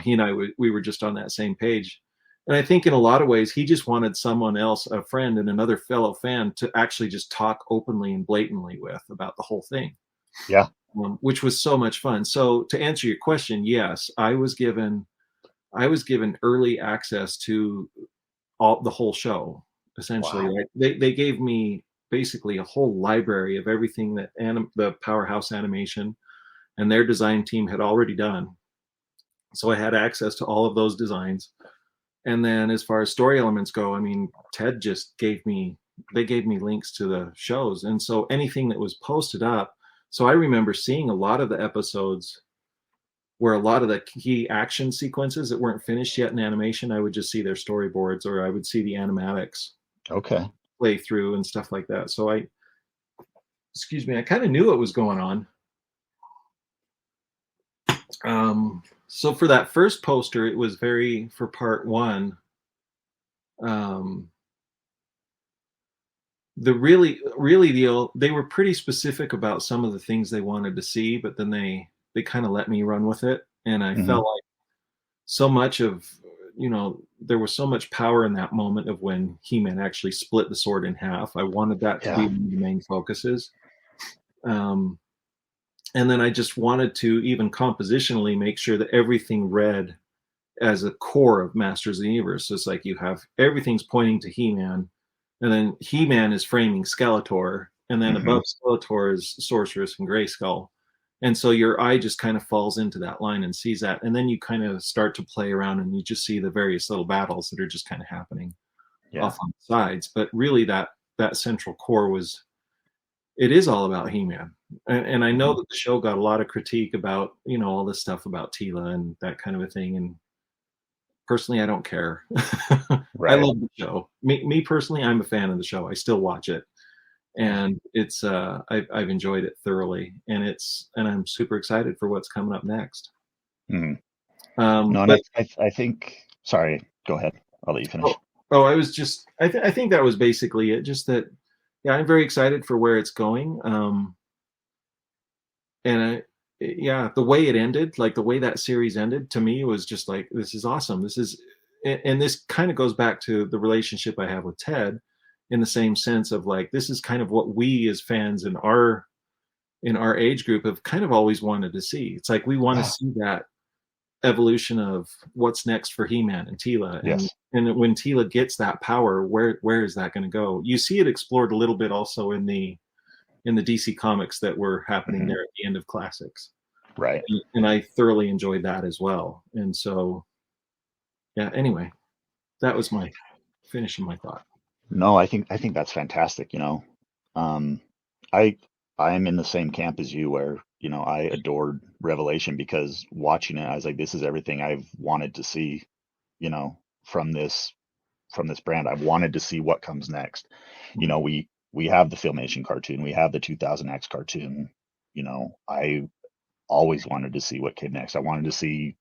He and I, we were just on that same page. And I think in a lot of ways, he just wanted someone else, a friend and another fellow fan, to actually just talk openly and blatantly with about the whole thing. Yeah. Which was so much fun. So to answer your question, yes, I was given early access to the whole show, essentially. Wow. Right? They gave me basically a whole library of everything that the Powerhouse Animation and their design team had already done. So I had access to all of those designs. And then as far as story elements go, I mean, Ted just gave me links to the shows. And so anything that was posted up, so I remember seeing a lot of the episodes where a lot of the key action sequences that weren't finished yet in animation, I would just see their storyboards, or I would see the animatics play through and stuff like that. So I kind of knew what was going on. So for that first poster, it was for part one. They were pretty specific about some of the things they wanted to see, but then they kind of let me run with it. And I felt like so much of, there was so much power in that moment of when He-Man actually split the sword in half. I wanted that to be one of the main focuses. And then I just wanted to, even compositionally, make sure that everything read as a core of Masters of the Universe. So it's like you have everything's pointing to He-Man, and then He-Man is framing Skeletor, and then above Skeletor is Sorceress and Grayskull. And so your eye just kind of falls into that line and sees that. And then you kind of start to play around, and you just see the various little battles that are just kind of happening off on the sides. But really that central core it is all about He-Man. And I know that the show got a lot of critique about, all this stuff about Tila and that kind of a thing. And personally, I don't care. Right. I love the show. Me personally, I'm a fan of the show. I still watch it. And it's I've enjoyed it thoroughly. And I'm super excited for what's coming up next. I think, sorry, go ahead. I'll let you finish. I was just, I think that was basically it. Just that, yeah, I'm very excited for where it's going. and yeah, the way it ended, like the way that series ended, to me was just like, this is awesome. This is, and this kind of goes back to the relationship I have with Ted, in the same sense of like, this is kind of what we as fans in our age group have kind of always wanted to see. It's like we want to Yeah. see that evolution of what's next for He-Man and Teela, Yes. and when Teela gets that power, where is that going to go? You see it explored a little bit also in the DC comics that were happening there at the end of Classics. Right. And I thoroughly enjoyed that as well. And so, yeah. Anyway, that was my finishing my thought. No, I think that's fantastic. Um, I I'm in the same camp as you, where I adored Revelation, because watching it, I was like, this is everything I've wanted to see. From this brand, I wanted to see what comes next. We have the Filmation cartoon, we have the 2000X cartoon. I always wanted to see what came next. I wanted to see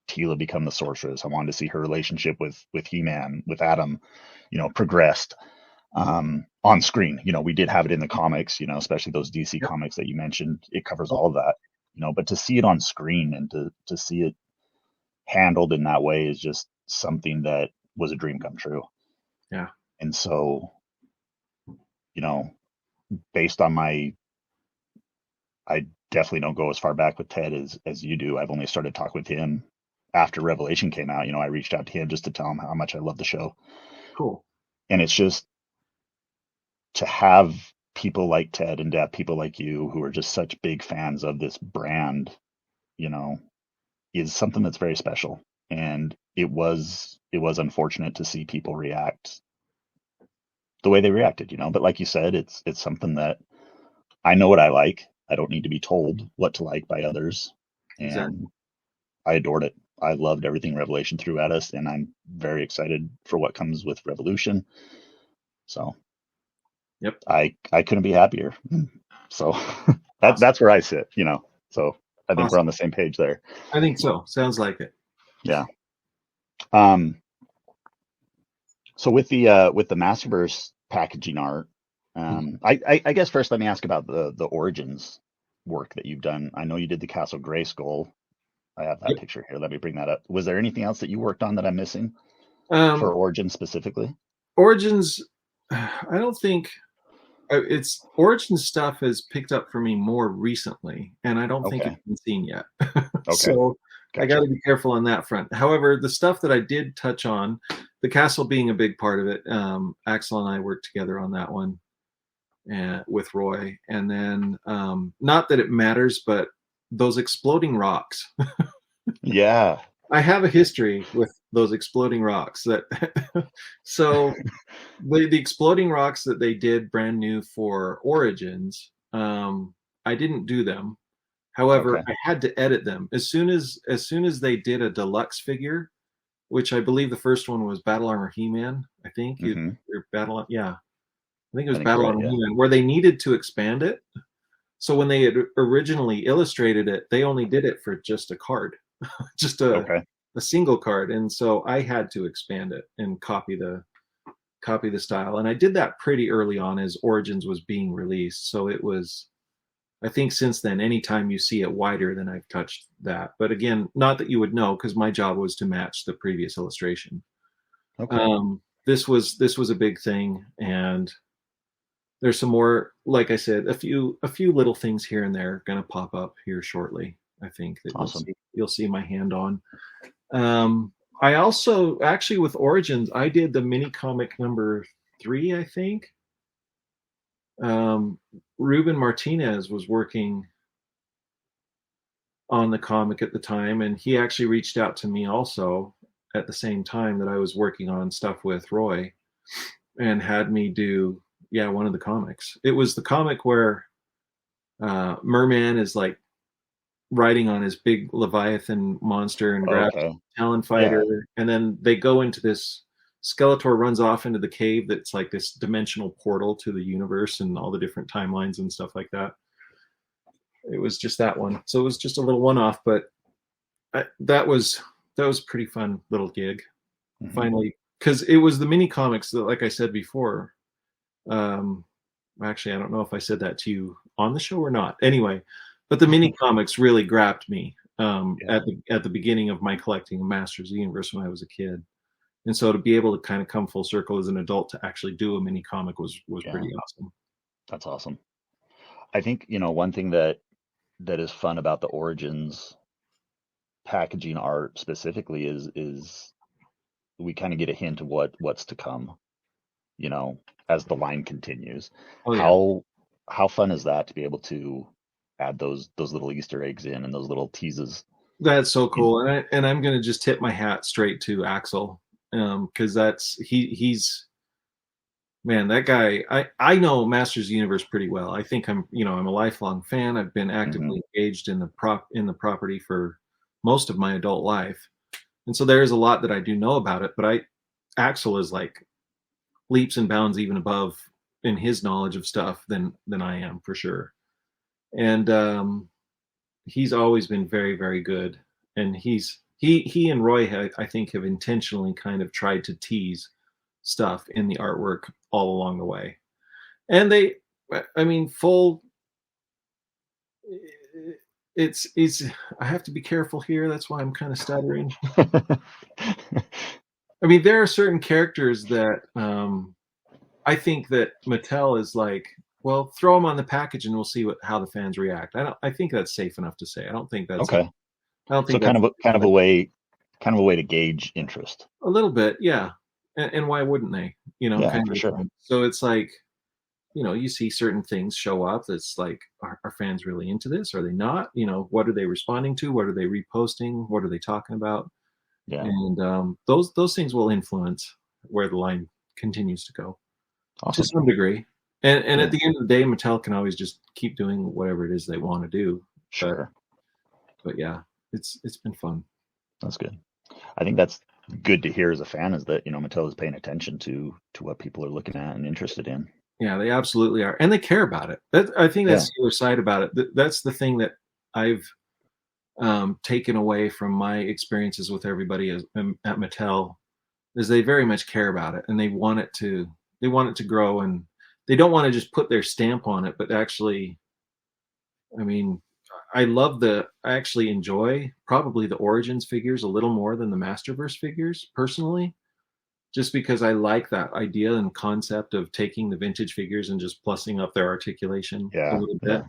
Teela become the sorceress. I wanted to see her relationship with He-Man, with Adam, progressed on screen. We did have it in the comics, especially those DC Yep. comics that you mentioned. It covers all of that, but to see it on screen and to see it handled in that way is just something that was a dream come true. Yeah. And so, based on I definitely don't go as far back with Ted as you do. I've only started talking with him after Revelation came out. I reached out to him just to tell him how much I love the show. Cool. And it's just to have people like Ted and to have people like you who are just such big fans of this brand, is something that's very special. And it was unfortunate to see people react the way they reacted, but like you said, it's something that I know what I like. I don't need to be told what to like by others. And Exactly. I adored it. I loved everything Revelation threw at us, and I'm very excited for what comes with Revolution. So, Yep. I couldn't be happier. So Awesome. that's where I sit. So I think we're Awesome. on the same page there. I think so. Sounds like it. Yeah. So with the Masterverse packaging art, I guess first let me ask about the Origins work that you've done. I know you did the Castle Grayskull. I have that Yep. picture here. Let me bring that up. Was there anything else that you worked on that I'm missing for Um, Origins specifically? Origins, I don't think it's Origins stuff has picked up for me more recently, and I don't think Okay. it's been seen yet. Okay. So I got Gotcha. to be careful on that front. However, the stuff that I did touch on, the castle being a big part of it, Axel and I worked together on that one, and with Roy. And then, not that it matters, but those exploding rocks. Yeah. I have a history with those exploding rocks. That so the exploding rocks that they did brand new for Origins, I didn't do them. However, Okay. I had to edit them as soon as they did a deluxe figure, which I believe the first one was Battle Armor He-Man. I think Mm-hmm. yeah, I think it I was think you're Battle right. Armor Yeah. He-Man, where they needed to expand it. So when they had originally illustrated it, they only did it for just a card, just Okay. a single card, and so I had to expand it and copy the style. And I did that pretty early on as Origins was being released. So it was, I think since then, anytime you see it wider, then I've touched that. But again, not that you would know, because my job was to match the previous illustration. Okay. This was a big thing, and there's some more, like I said, a few little things here and there going to pop up here shortly. I think that Awesome. you'll see my hand on. I also actually with Origins, I did the mini comic number 3, I think. Ruben Martinez was working on the comic at the time, and he actually reached out to me also at the same time that I was working on stuff with Roy, and had me do one of the comics. It was the comic where Merman is like riding on his big Leviathan monster and grabs Okay. Talon Yeah. Fighter, and then they go into this. Skeletor runs off into the cave that's like this dimensional portal to the universe and all the different timelines and stuff like that. It was just that one, so it was just a little one-off, but that was pretty fun little gig. Mm-hmm. Finally, because it was the mini comics that, like I said before. Actually, I don't know if I said that to you on the show or not. Anyway, but the mini comics really grabbed me Yeah. at the beginning of my collecting of Masters of the Universe when I was a kid. And so to be able to kind of come full circle as an adult to actually do a mini comic was Yeah. pretty awesome. That's awesome. I think, one thing that is fun about the Origins packaging art specifically is we kind of get a hint of what's to come, as the line continues. Oh yeah, How fun is that to be able to add those little Easter eggs in and those little teases? that's so In, cool. And I'm gonna just tip my hat straight to Axel, because he's man, that guy. I know Masters of the Universe pretty well. I think I'm a lifelong fan. I've been mhm. actively engaged in the property for most of my adult life, and so there is a lot that I do know about it. But Axel is like leaps and bounds even above in his knowledge of stuff than I am for sure. And he's always been very very good. And he and Roy I think have intentionally kind of tried to tease stuff in the artwork all along the way. And I mean, full. It's I have to be careful here. That's why I'm kind of stuttering. I mean, there are certain characters that I think that Mattel is like, well, throw them on the package and we'll see how the fans react. I think that's safe enough to say. I don't think that's Okay. I don't So think that's kind of a way to gauge interest. a little bit, yeah. And why wouldn't they? Yeah, Kind for of sure. thing. So it's like, you see certain things show up that's like, are fans really into this? Are they not? What are they responding to? What are they reposting? What are they talking about? Yeah. And those things will influence where the line continues to go to Awesome. some degree. And at Yeah, the end of the day, Mattel can always just keep doing whatever it is they want to do. But sure. but yeah, it's been fun. That's good. I think that's good to hear as a fan is that, Mattel is paying attention to what people are looking at and interested in. Yeah, they absolutely are, and they care about it. I think Yeah. that's the other side about it. That's the thing that I've taken away from my experiences with everybody at Mattel is they very much care about it and they want it to grow, and they don't want to just put their stamp on it, but actually, I mean, I actually enjoy probably the Origins figures a little more than the Masterverse figures personally, just because I like that idea and concept of taking the vintage figures and just plussing up their articulation a Yeah. little bit. Yeah.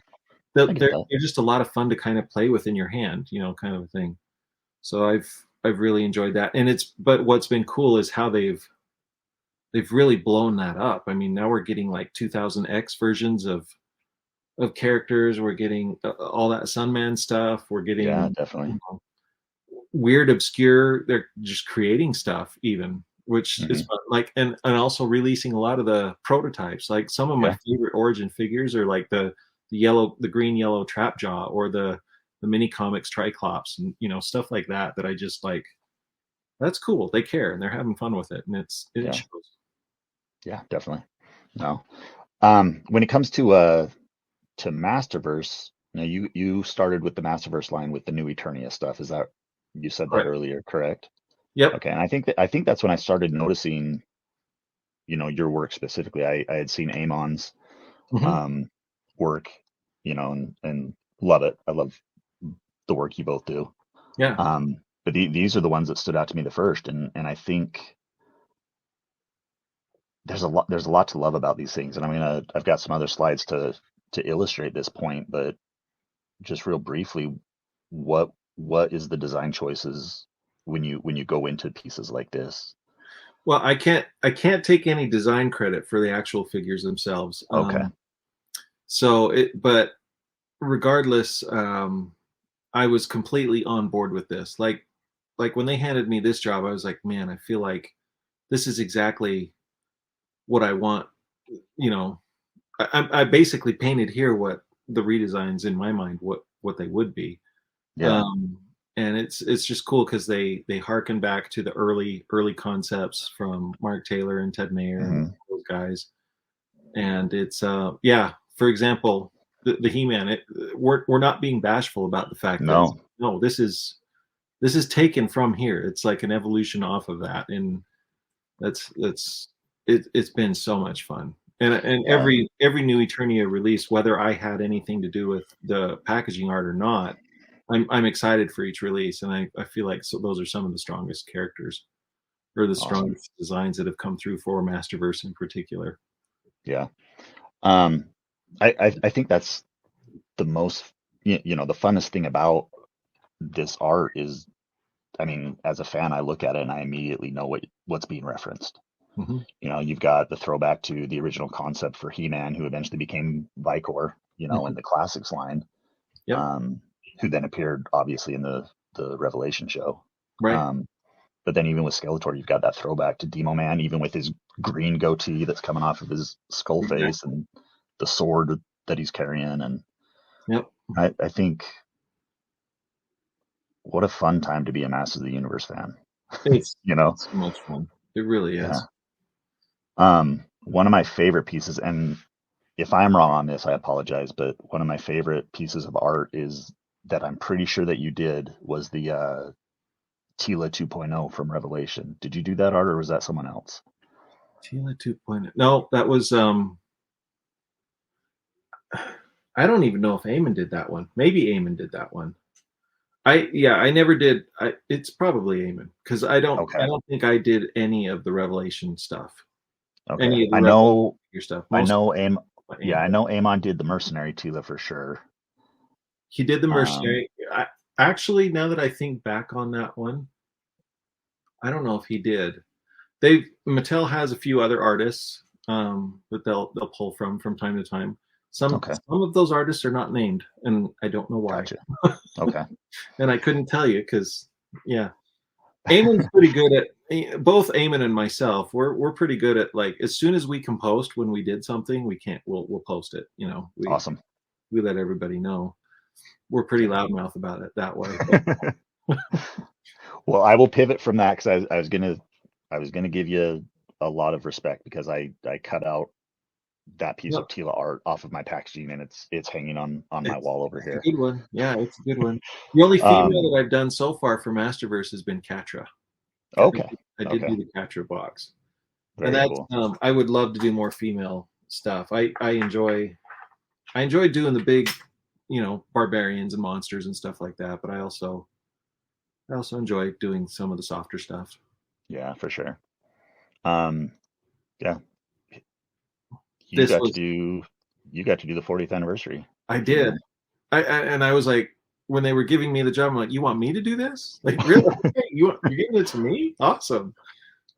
They're, I get they're that. they're just a lot of fun to kind of play with in your hand, kind of a thing. So I've really enjoyed that. And but what's been cool is how they've really blown that up. I mean, now we're getting like 2000X versions of characters. We're getting all that Sunman stuff. We're Yeah, getting definitely. weird, obscure. They're just creating stuff even, which is Hmm. fun. Like and also releasing a lot of the prototypes. Like some of my Yeah. favorite Origin figures are like the green yellow trap jaw, or the mini comics Triclops, and stuff like that. That I just like. That's cool. They care and they're having fun with it, and it Yeah. shows. Yeah, definitely. No. When it comes to Masterverse, you started with the Masterverse line with the new Eternia stuff. Is that you said that Right. earlier, correct? Yep. Okay, and I think that's when I started noticing, your work specifically. I had seen Amon's Hmm. um work, and love it. I love the work you both do. Yeah. But these are the ones that stood out to me the first, and I think there's a lot to love about these things. And I've got some other slides to illustrate this point, but just real briefly, what is the design choices when you go into pieces like this? Well, I can't take any design credit for the actual figures themselves. Okay. But regardless, I was completely on board with this. Like when they handed me this job, I was like, man, I feel like this is exactly what I want. You know, I basically painted here what the redesigns in my mind what they would be. Yeah. Um, and it's just cool because they harken back to the early concepts from Mark Taylor and Ted Mayer and Hmm. those guys. And it's yeah, for example, the He-Man. We're not being bashful about the fact that No. no, this is taken from here. It's like an evolution off of that, and it's been so much fun. And every new Eternia release, whether I had anything to do with the packaging art or not, I'm excited for each release, and I feel like those are some of the strongest characters, or the strongest designs that have come through for Masterverse in particular. Yeah. I think that's the most, the funnest thing about this art is, I mean, as a fan, I look at it and I immediately know what's being referenced. Mm-hmm. You've got the throwback to the original concept for He-Man, who eventually became Vicor, in the Classics line, yep. Who then appeared obviously in the Revelation show. Right. But then even with Skeletor, you've got that throwback to Demo Man, even with his green goatee that's coming off of his skull face and the sword that he's carrying. And yep. I think what a fun time to be a Masters of the Universe fan. It's it's so much fun. It really is. Yeah. One of my favorite pieces, and if I'm wrong on this, I apologize, but one of my favorite pieces of art is that I'm pretty sure that you did was the Tila 2.0 from Revelation. Did you do that art, or was that someone else? Tila 2.0. No, that was I don't even know if Eamon did that one. Maybe Eamon did that one. I never did. It's probably Eamon, because I don't think I did any of the Revelation stuff. Okay. Any of the I know your stuff. I know Eamon did the Mercenary Tila for sure. He did the Mercenary. Actually, now that I think back on that one, I don't know if he did. Mattel has a few other artists that they'll pull from time to time. Some of those artists are not named, and I don't know why. Gotcha. Okay. And I couldn't tell you because, Eamon's pretty good at, both Eamon and myself. We're pretty good at, like, as soon as we can post when we did something, we'll post it. Awesome. We let everybody know. We're pretty loudmouth about it that way. Well, I will pivot from that, because I was gonna give you a lot of respect, because I cut out that piece of Tila art off of my packaging, and it's hanging on my wall over here. It's a good one. Yeah, it's a good one. The only female that I've done so far for Masterverse has been Catra. Okay. I did do the Catra box. Very cool. I would love to do more female stuff. I enjoy doing the big, barbarians and monsters and stuff like that, but I also enjoy doing some of the softer stuff. Yeah, for sure. Yeah. You got to do the 40th anniversary. I did. I was like, when they were giving me the job, I'm like, you want me to do this? Like, really? You're giving it to me? Awesome.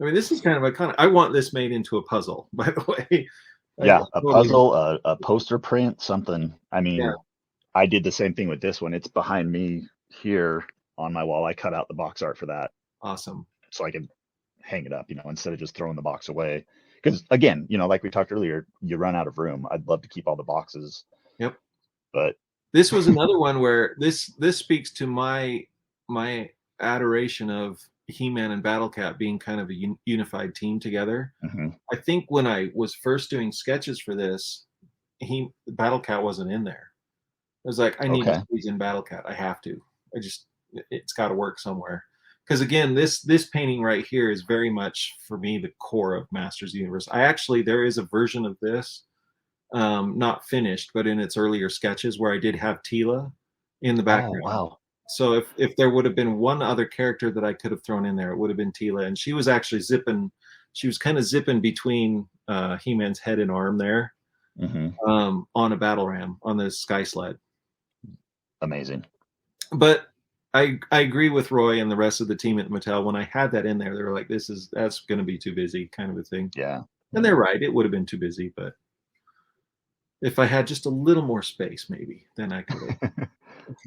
I mean, this is kind of I want this made into a puzzle, by the way. A puzzle, a poster print, something. I mean, I did the same thing with this one. It's behind me here on my wall. I cut out the box art for that. Awesome. So I could hang it up, instead of just throwing the box away. Because again, like we talked earlier, you run out of room. I'd love to keep all the boxes. Yep. But this was another one where this speaks to my adoration of He-Man and Battle Cat being kind of a unified team together. Mm-hmm. I think when I was first doing sketches for this, Battle Cat wasn't in there. I was like, I need to squeeze in Battle Cat. I have to. It's got to work somewhere. Because again, this painting right here is very much, for me, the core of Masters of the Universe. There is a version of this, not finished, but in its earlier sketches, where I did have Tila in the background. Oh, wow. So if there would have been one other character that I could have thrown in there, it would have been Tila. And she was actually kind of zipping between He-Man's head and arm there, on a battle ram, on the sky sled. Amazing. But I agree with Roy and the rest of the team at Mattel. When I had that in there, they were like, that's going to be too busy, kind of a thing. Yeah. And they're right. It would have been too busy, but if I had just a little more space, maybe, then I could have.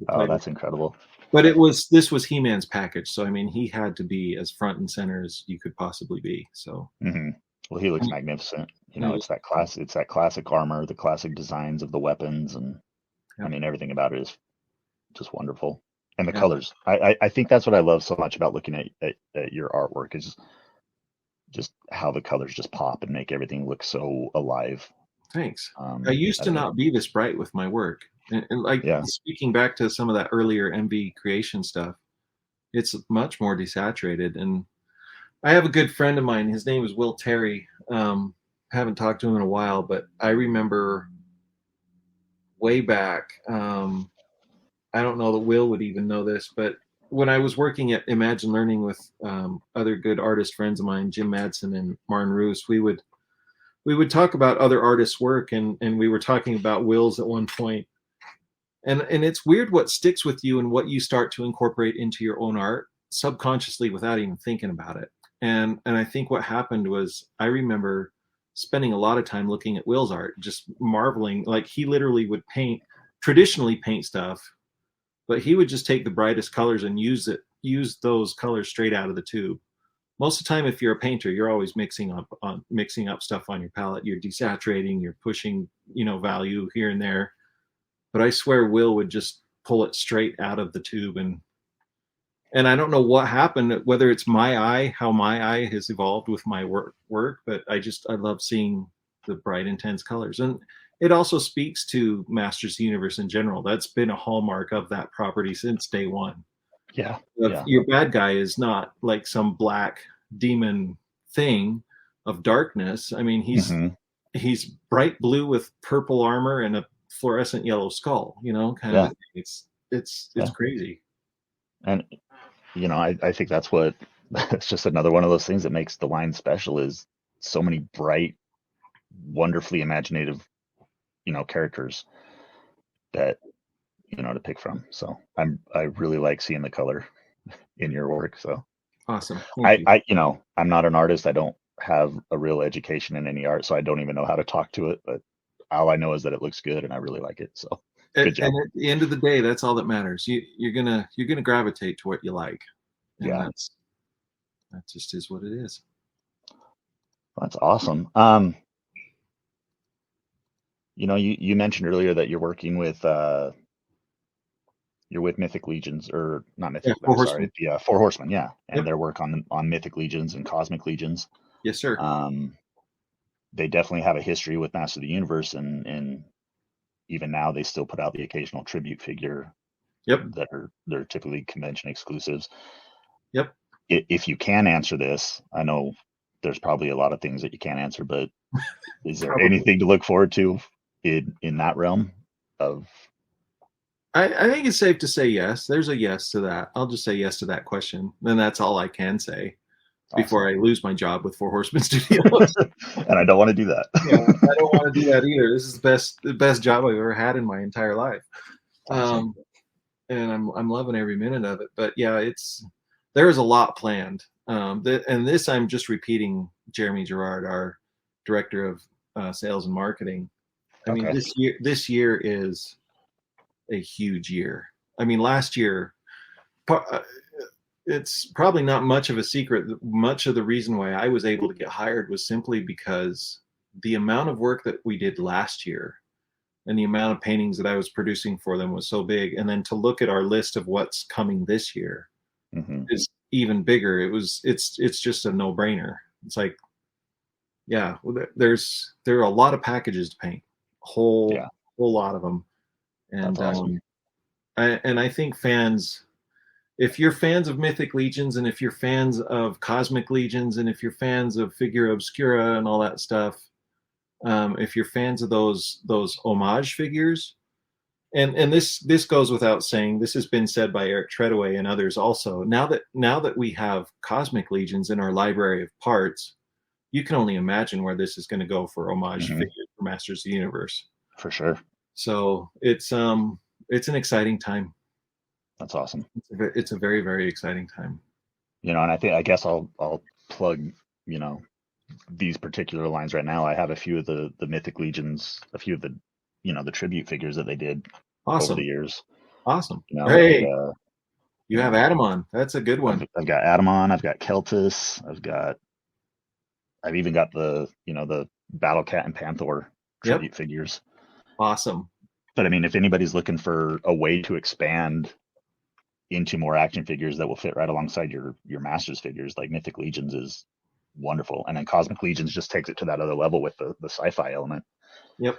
Oh, that's incredible. But this was He-Man's package. So, I mean, he had to be as front and center as you could possibly be. So, well, he looks magnificent. It's that classic armor, the classic designs of the weapons. And I mean, everything about it is just wonderful. And the colors. I think that's what I love so much about looking at your artwork, is just how the colors just pop and make everything look so alive. Thanks. I used to not be this bright with my work. And speaking back to some of that earlier MV creation stuff, it's much more desaturated. And I have a good friend of mine, his name is Will Terry, haven't talked to him in a while, but I remember way back. I don't know that Will would even know this, but when I was working at Imagine Learning with other good artist friends of mine, Jim Madsen and Martin Roos, we would talk about other artists' work, and we were talking about Will's at one point. And it's weird what sticks with you and what you start to incorporate into your own art subconsciously without even thinking about it. And I think what happened was I remember spending a lot of time looking at Will's art, just marveling. Like, he literally would traditionally paint stuff, but he would just take the brightest colors and use those colors straight out of the tube. Most of the time, if you're a painter, you're always mixing up stuff on your palette. You're desaturating, you're pushing, value here and there. But I swear Will would just pull it straight out of the tube. And I don't know what happened, whether it's my eye, how my eye has evolved with my work, but I love seeing the bright, intense colors. And it also speaks to Masters of the Universe in general. That's been a hallmark of that property since day one. Yeah. Your bad guy is not like some black demon thing of darkness. I mean, he's bright blue with purple armor and a fluorescent yellow skull, kind of. It's crazy. And I think that's it's just another one of those things that makes the line special, is so many bright, wonderfully imaginative characters that to pick from. So I really like seeing the color in your work. So awesome. I'm not an artist. I don't have a real education in any art, so I don't even know how to talk to it, but all I know is that it looks good and I really like it. So good job. And at the end of the day, that's all that matters. You're gonna gravitate to what you like. And that just is what it is. That's awesome. You mentioned earlier that you're working with you're with Mythic Legions, or not Mythic, Four Horsemen. Yeah, Four Horsemen, yeah. And their work on Mythic Legions and Cosmic Legions. Yes, sir. They definitely have a history with Master of the Universe, and even now they still put out the occasional tribute figure. Yep. They're typically convention exclusives. Yep. If you can answer this, I know there's probably a lot of things that you can't answer, but is there anything to look forward to in that realm of? I think it's safe to say yes. There's a yes to that. I'll just say yes to that question. Then that's all I can say before I lose my job with Four Horsemen Studios. And I don't want to do that. Yeah, I don't want to do that either. This is the best job I've ever had in my entire life. And I'm loving every minute of it. But yeah, there is a lot planned. And this, I'm just repeating Jeremy Gerard, our director of sales and marketing. I mean, this year is a huge year. I mean, last year, it's probably not much of a secret. Much of the reason why I was able to get hired was simply because the amount of work that we did last year and the amount of paintings that I was producing for them was so big. And then to look at our list of what's coming this year is even bigger. It's just a no-brainer. It's like, yeah, there are a lot of packages to paint, whole lot of them. And awesome. I think fans, if you're fans of Mythic Legions, and if you're fans of Cosmic Legions, and if you're fans of Figura Obscura and all that stuff, if you're fans of those homage figures, and this goes without saying, this has been said by Eric Treadaway and others also. Now that we have Cosmic Legions in our library of parts, you can only imagine where this is going to go for homage figures for Masters of the Universe. For sure. So it's an exciting time. That's awesome. It's a very, very exciting time. And I guess I'll plug, these particular lines right now. I have a few of the Mythic Legions, a few of the, the tribute figures that they did over the years. Awesome. Hey, you have Adamon. That's a good one. I've got Adamon. I've got Keltis. I've even got the Battle Cat and Panther tribute figures. Awesome. But I mean, if anybody's looking for a way to expand into more action figures that will fit right alongside your Masters figures, like Mythic Legions is wonderful. And then Cosmic Legions just takes it to that other level with the sci-fi element. Yep.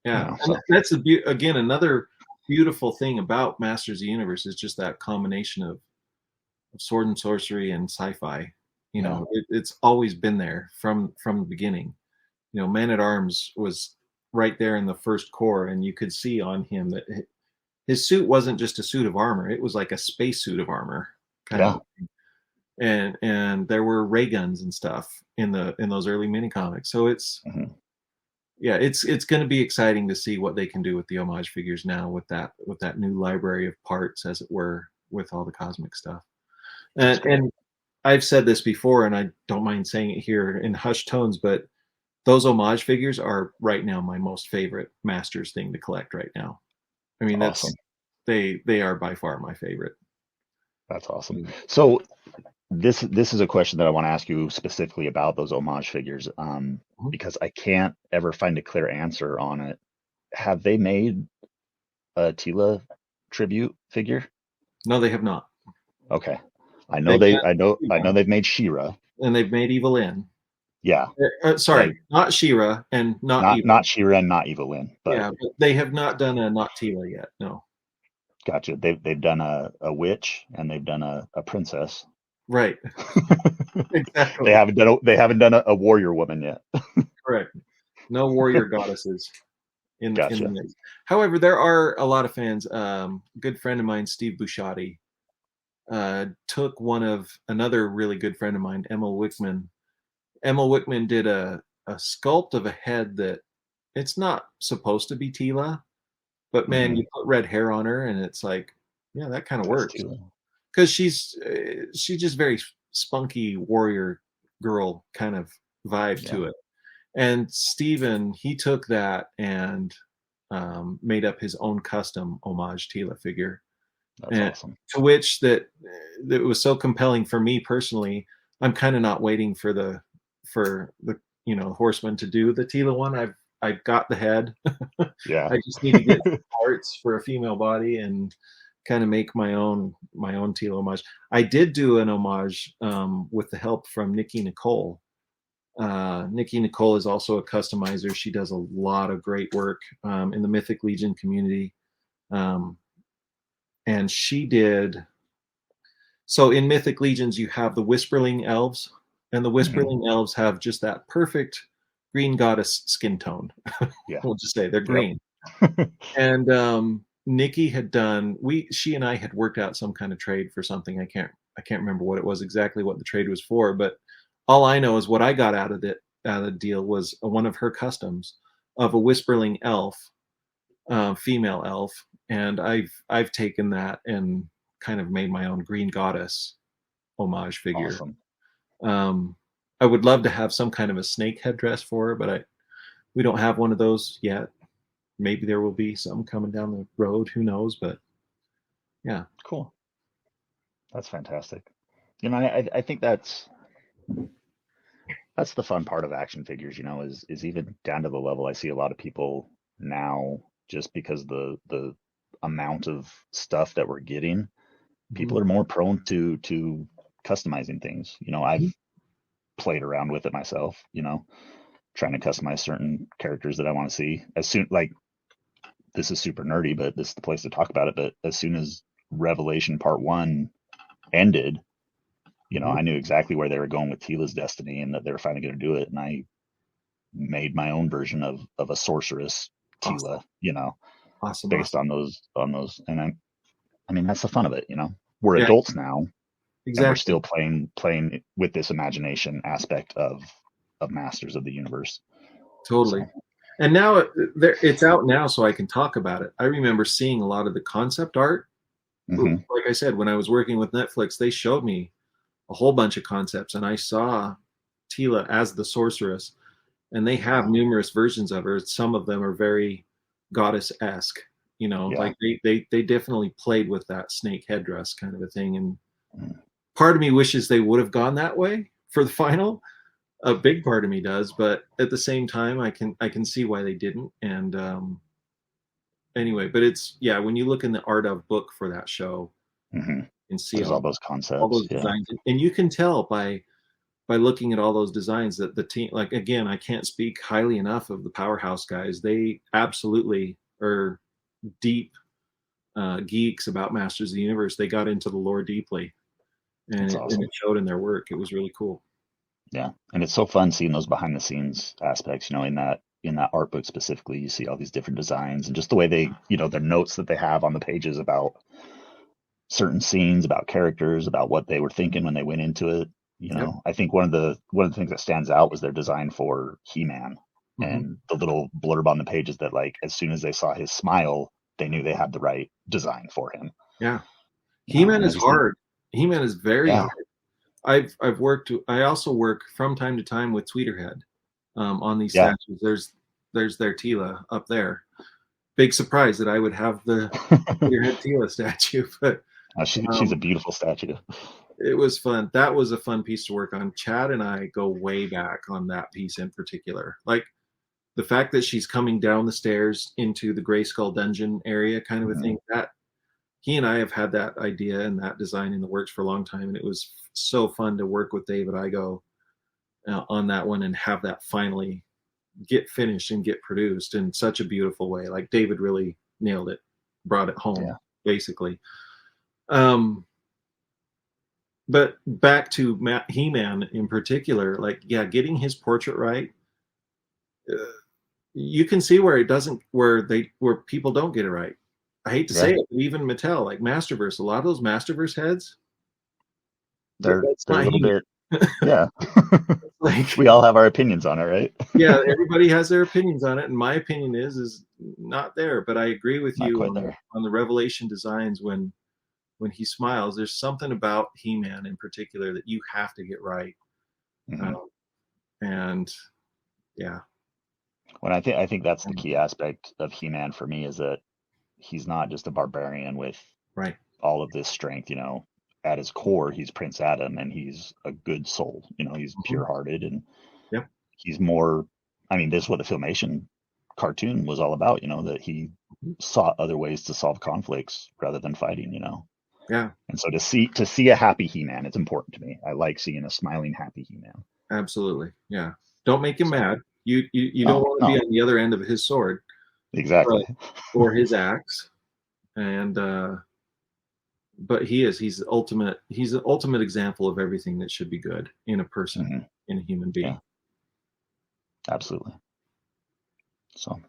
Yeah. And that's again, another beautiful thing about Masters of the Universe is just that combination of sword and sorcery and sci-fi. It's always been there from the beginning. Man at Arms was right there in the first core, and you could see on him that his suit wasn't just a suit of armor; it was like a space suit of armor, kind Yeah. of. And there were ray guns and stuff in those early mini comics. So Hmm. it's going to be exciting to see what they can do with the homage figures now with that new library of parts, as it were, with all the cosmic stuff. And I've said this before, and I don't mind saying it here in hushed tones, but those homage figures are right now my most favorite Masters thing to collect right now. I mean, Awesome. they are by far my favorite. That's awesome. So this is a question that I want to ask you specifically about those homage figures, because I can't ever find a clear answer on it. Have they made a Tila tribute figure? No, they have not. Okay. They've I know they've made She-Ra. and they've made Evil Lynn. Yeah. Sorry, And not She-Ra and not Evil. not She-Ra and not Evil Lynn, but Yeah, but they have not done a not Tila yet. No. gotcha. They've done a witch and they've done a princess. Right. Exactly. They haven't done a warrior woman yet. Correct. No warrior goddesses in Gotcha. the mix. However, there are a lot of fans. Good friend of mine, Steve Busciotti, took another really good friend of mine, Emil Wickman. Emil Wickman did a sculpt of a head that it's not supposed to be Tila, but man, you put red hair on her, and it's like, yeah, that kind of works. Because she's just very spunky warrior girl kind of vibe to it. And Steven, he took that and made up his own custom homage Tila figure. That's awesome. To which that was so compelling for me personally. I'm kind of not waiting for the Horseman to do the Tila one. I've got the head. Yeah. I just need to get parts for a female body and kind of make my own Tila homage. I did do an homage with the help from Nikki Nicole. Nikki Nicole is also a customizer. She does a lot of great work in the Mythic Legion community. And she did. So in Mythic Legions, you have the Whisperling elves, and the Whisperling elves have just that perfect green goddess skin tone. Yeah. We'll just say they're green. And Nikki had done. She and I had worked out some kind of trade for something. I can't remember what it was exactly, what the trade was for, but all I know is what I got out of the deal was one of her customs of a Whisperling elf, female elf, and I've taken that and kind of made my own green goddess homage figure. Awesome. I would love to have some kind of a snake headdress for her, but we don't have one of those yet. Maybe there will be some coming down the road. Who knows? But yeah, cool. That's fantastic. I think that's the fun part of action figures. Is even down to the level I see a lot of people now, just because the amount of stuff that we're getting, people are more prone to customizing things. I've played around with it myself, trying to customize certain characters that I want to see. This is super nerdy, but this is the place to talk about it. But as soon as Revelation Part 1 ended, I knew exactly where they were going with Tila's destiny and that they were finally going to do it. And I made my own version of a sorceress Tila, awesome. based on those. And I mean, that's the fun of it. We're adults now. Exactly. And we're still playing with this imagination aspect of Masters of the Universe. Totally. So. And now it's out now, so I can talk about it. I remember seeing a lot of the concept art. Like I said, when I was working with Netflix, they showed me a whole bunch of concepts, and I saw Tila as the sorceress, and they have numerous versions of her. Some of them are very goddess-esque, like they definitely played with that snake headdress kind of a thing. And part of me wishes they would have gone that way for the final. A big part of me does, but at the same time, I can see why they didn't. And anyway, but it's when you look in the art of book for that show, and see all those concepts, all those designs, and you can tell by looking at all those designs that the team, like, again, I can't speak highly enough of the Powerhouse guys. They absolutely are deep geeks about Masters of the Universe. They got into the lore deeply, and it showed in their work. It was really cool. Yeah, and it's so fun seeing those behind the scenes aspects. In that art book specifically, you see all these different designs and just the way they, their notes that they have on the pages about certain scenes, about characters, about what they were thinking when they went into it. Yep. I think one of the things that stands out was their design for He-Man Hmm. and the little blurb on the pages that like as soon as they saw his smile, they knew they had the right design for him. Yeah. He-Man And I is just think, hard. He-Man is very yeah, hard. I also work from time to time with Tweeterhead on these yeah. statues. There's their Tila up there. Big surprise that I would have the Tweeterhead Tila statue, but She's a um, beautiful statue. it was fun. That was a fun piece to work on. Chad and I go way back on that piece in particular. Like the fact that she's coming down the stairs into the Gray Skull dungeon area, kind of a Mhm. thing. That he and I have had that idea and that design in the works for a long time, and it was so fun to work with David Igo on that one and have that finally get finished and get produced in such a beautiful way. Like David really nailed it, brought it home, Yeah. basically. Um, but back to He-Man in particular, like yeah, getting his portrait right. Uh, you can see where it doesn't, where people don't get it right. I hate to say Yeah. it, but even Mattel, like Masterverse, a lot of those Masterverse heads, They're that's they're a not little He-Man. bit, yeah. Like We all have our opinions on it, right? yeah, everybody has their opinions on it, and my opinion is not there. But I agree with Not you quite on there. the Revelation designs when he smiles. There's something about He-Man in particular that you have to get right, Hmm. um, and yeah, When I think that's the key aspect of He-Man for me is that he's not just a barbarian with right. all of this strength, At his core, he's Prince Adam and he's a good soul. He's Mhm. pure-hearted and Yep. he's more, I mean, this is what the Filmation cartoon was all about, that he Mhm. sought other ways to solve conflicts rather than fighting. Yeah, And so to see a happy He-Man, it's important to me. I like seeing a smiling, happy He-Man. absolutely. Yeah, don't make him So, mad. You don't no, want to be no, on the other end of his sword, exactly. but or his axe, and but he's the ultimate example of everything that should be good in a person, Hmm. in a human Yeah, being. absolutely. So,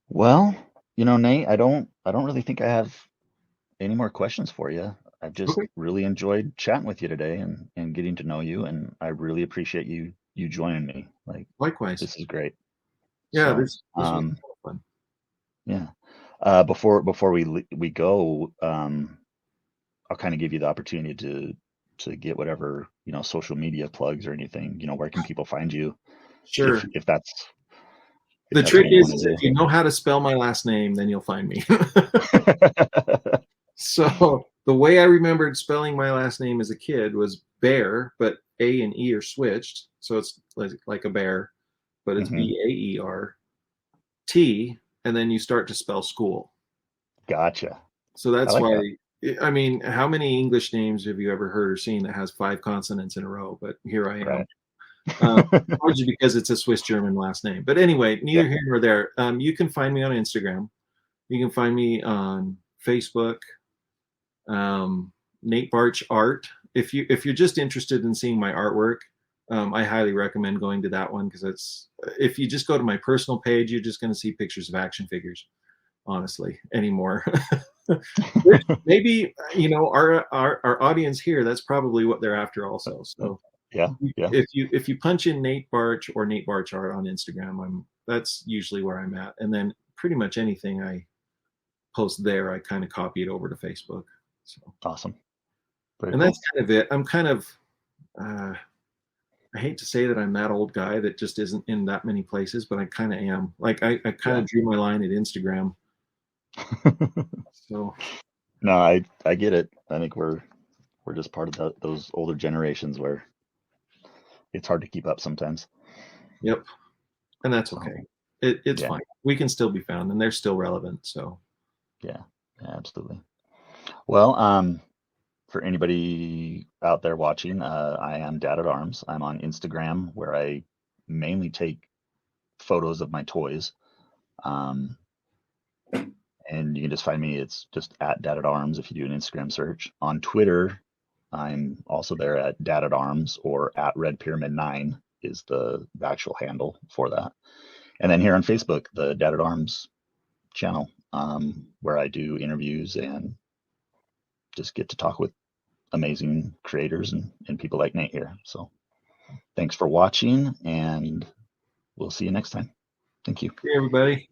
well, Nate, I don't really think I have any more questions for you. I've just Okay. really enjoyed chatting with you today and getting to know you, and I really appreciate you joining me. Like, Likewise. this is great. Yeah, So, this was a lot of fun. yeah. Before we go, I'll kind of give you the opportunity to get whatever, social media plugs or anything. Where can people find you Sure. if that's The trick what you is, want is to if you know how to spell my last name, then you'll find me. do? So the way I remembered spelling my last name as a kid was Bear, but A and E are switched, so it's like a bear, but it's Hmm. Beart, and then you start to spell school. Gotcha. So I that's like why. that. I mean, how many English names have you ever heard or seen that has 5 consonants in a row? But here I am. Right. Uh, Largely because it's a Swiss German last name. But anyway, Yeah. neither here nor there. You can find me on Instagram. You can find me on Facebook, Nate Baertsch Art. If you're just interested in seeing my artwork, I highly recommend going to that one because it's if you just go to my personal page, you're just going to see pictures of action figures. Honestly, anymore. Which maybe our audience here, that's probably what they're after also. So Yeah. Yeah. if you punch in Nate Baertsch or Nate Baertsch Art on Instagram, that's usually where I'm at. And then pretty much anything I post there, I kind of copy it over to Facebook. So Awesome. Very and that's cool. kind of it. I'm kind of uh, I hate to say that I'm that old guy that just isn't in that many places, but I kind of am. Like I kind Yeah. of drew my line at Instagram. So No, I get it. I think we're just part of those older generations where it's hard to keep up sometimes. yep, and that's So, okay. It's yeah. fine. We can still be found, and they're still relevant. So Yeah. Yeah, absolutely. Well, for anybody out there watching, I am Dad at Arms. I'm on Instagram where I mainly take photos of my toys. Um, and you can just find me. It's just at Dad at Arms if you do an Instagram search. On Twitter, I'm also there at Dad at Arms, or at Red Pyramid 9 is the actual handle for that. And then here on Facebook, the Dad at Arms channel, where I do interviews and just get to talk with amazing creators and people like Nate here. So thanks for watching, and we'll see you next time. Thank you. Hey, everybody.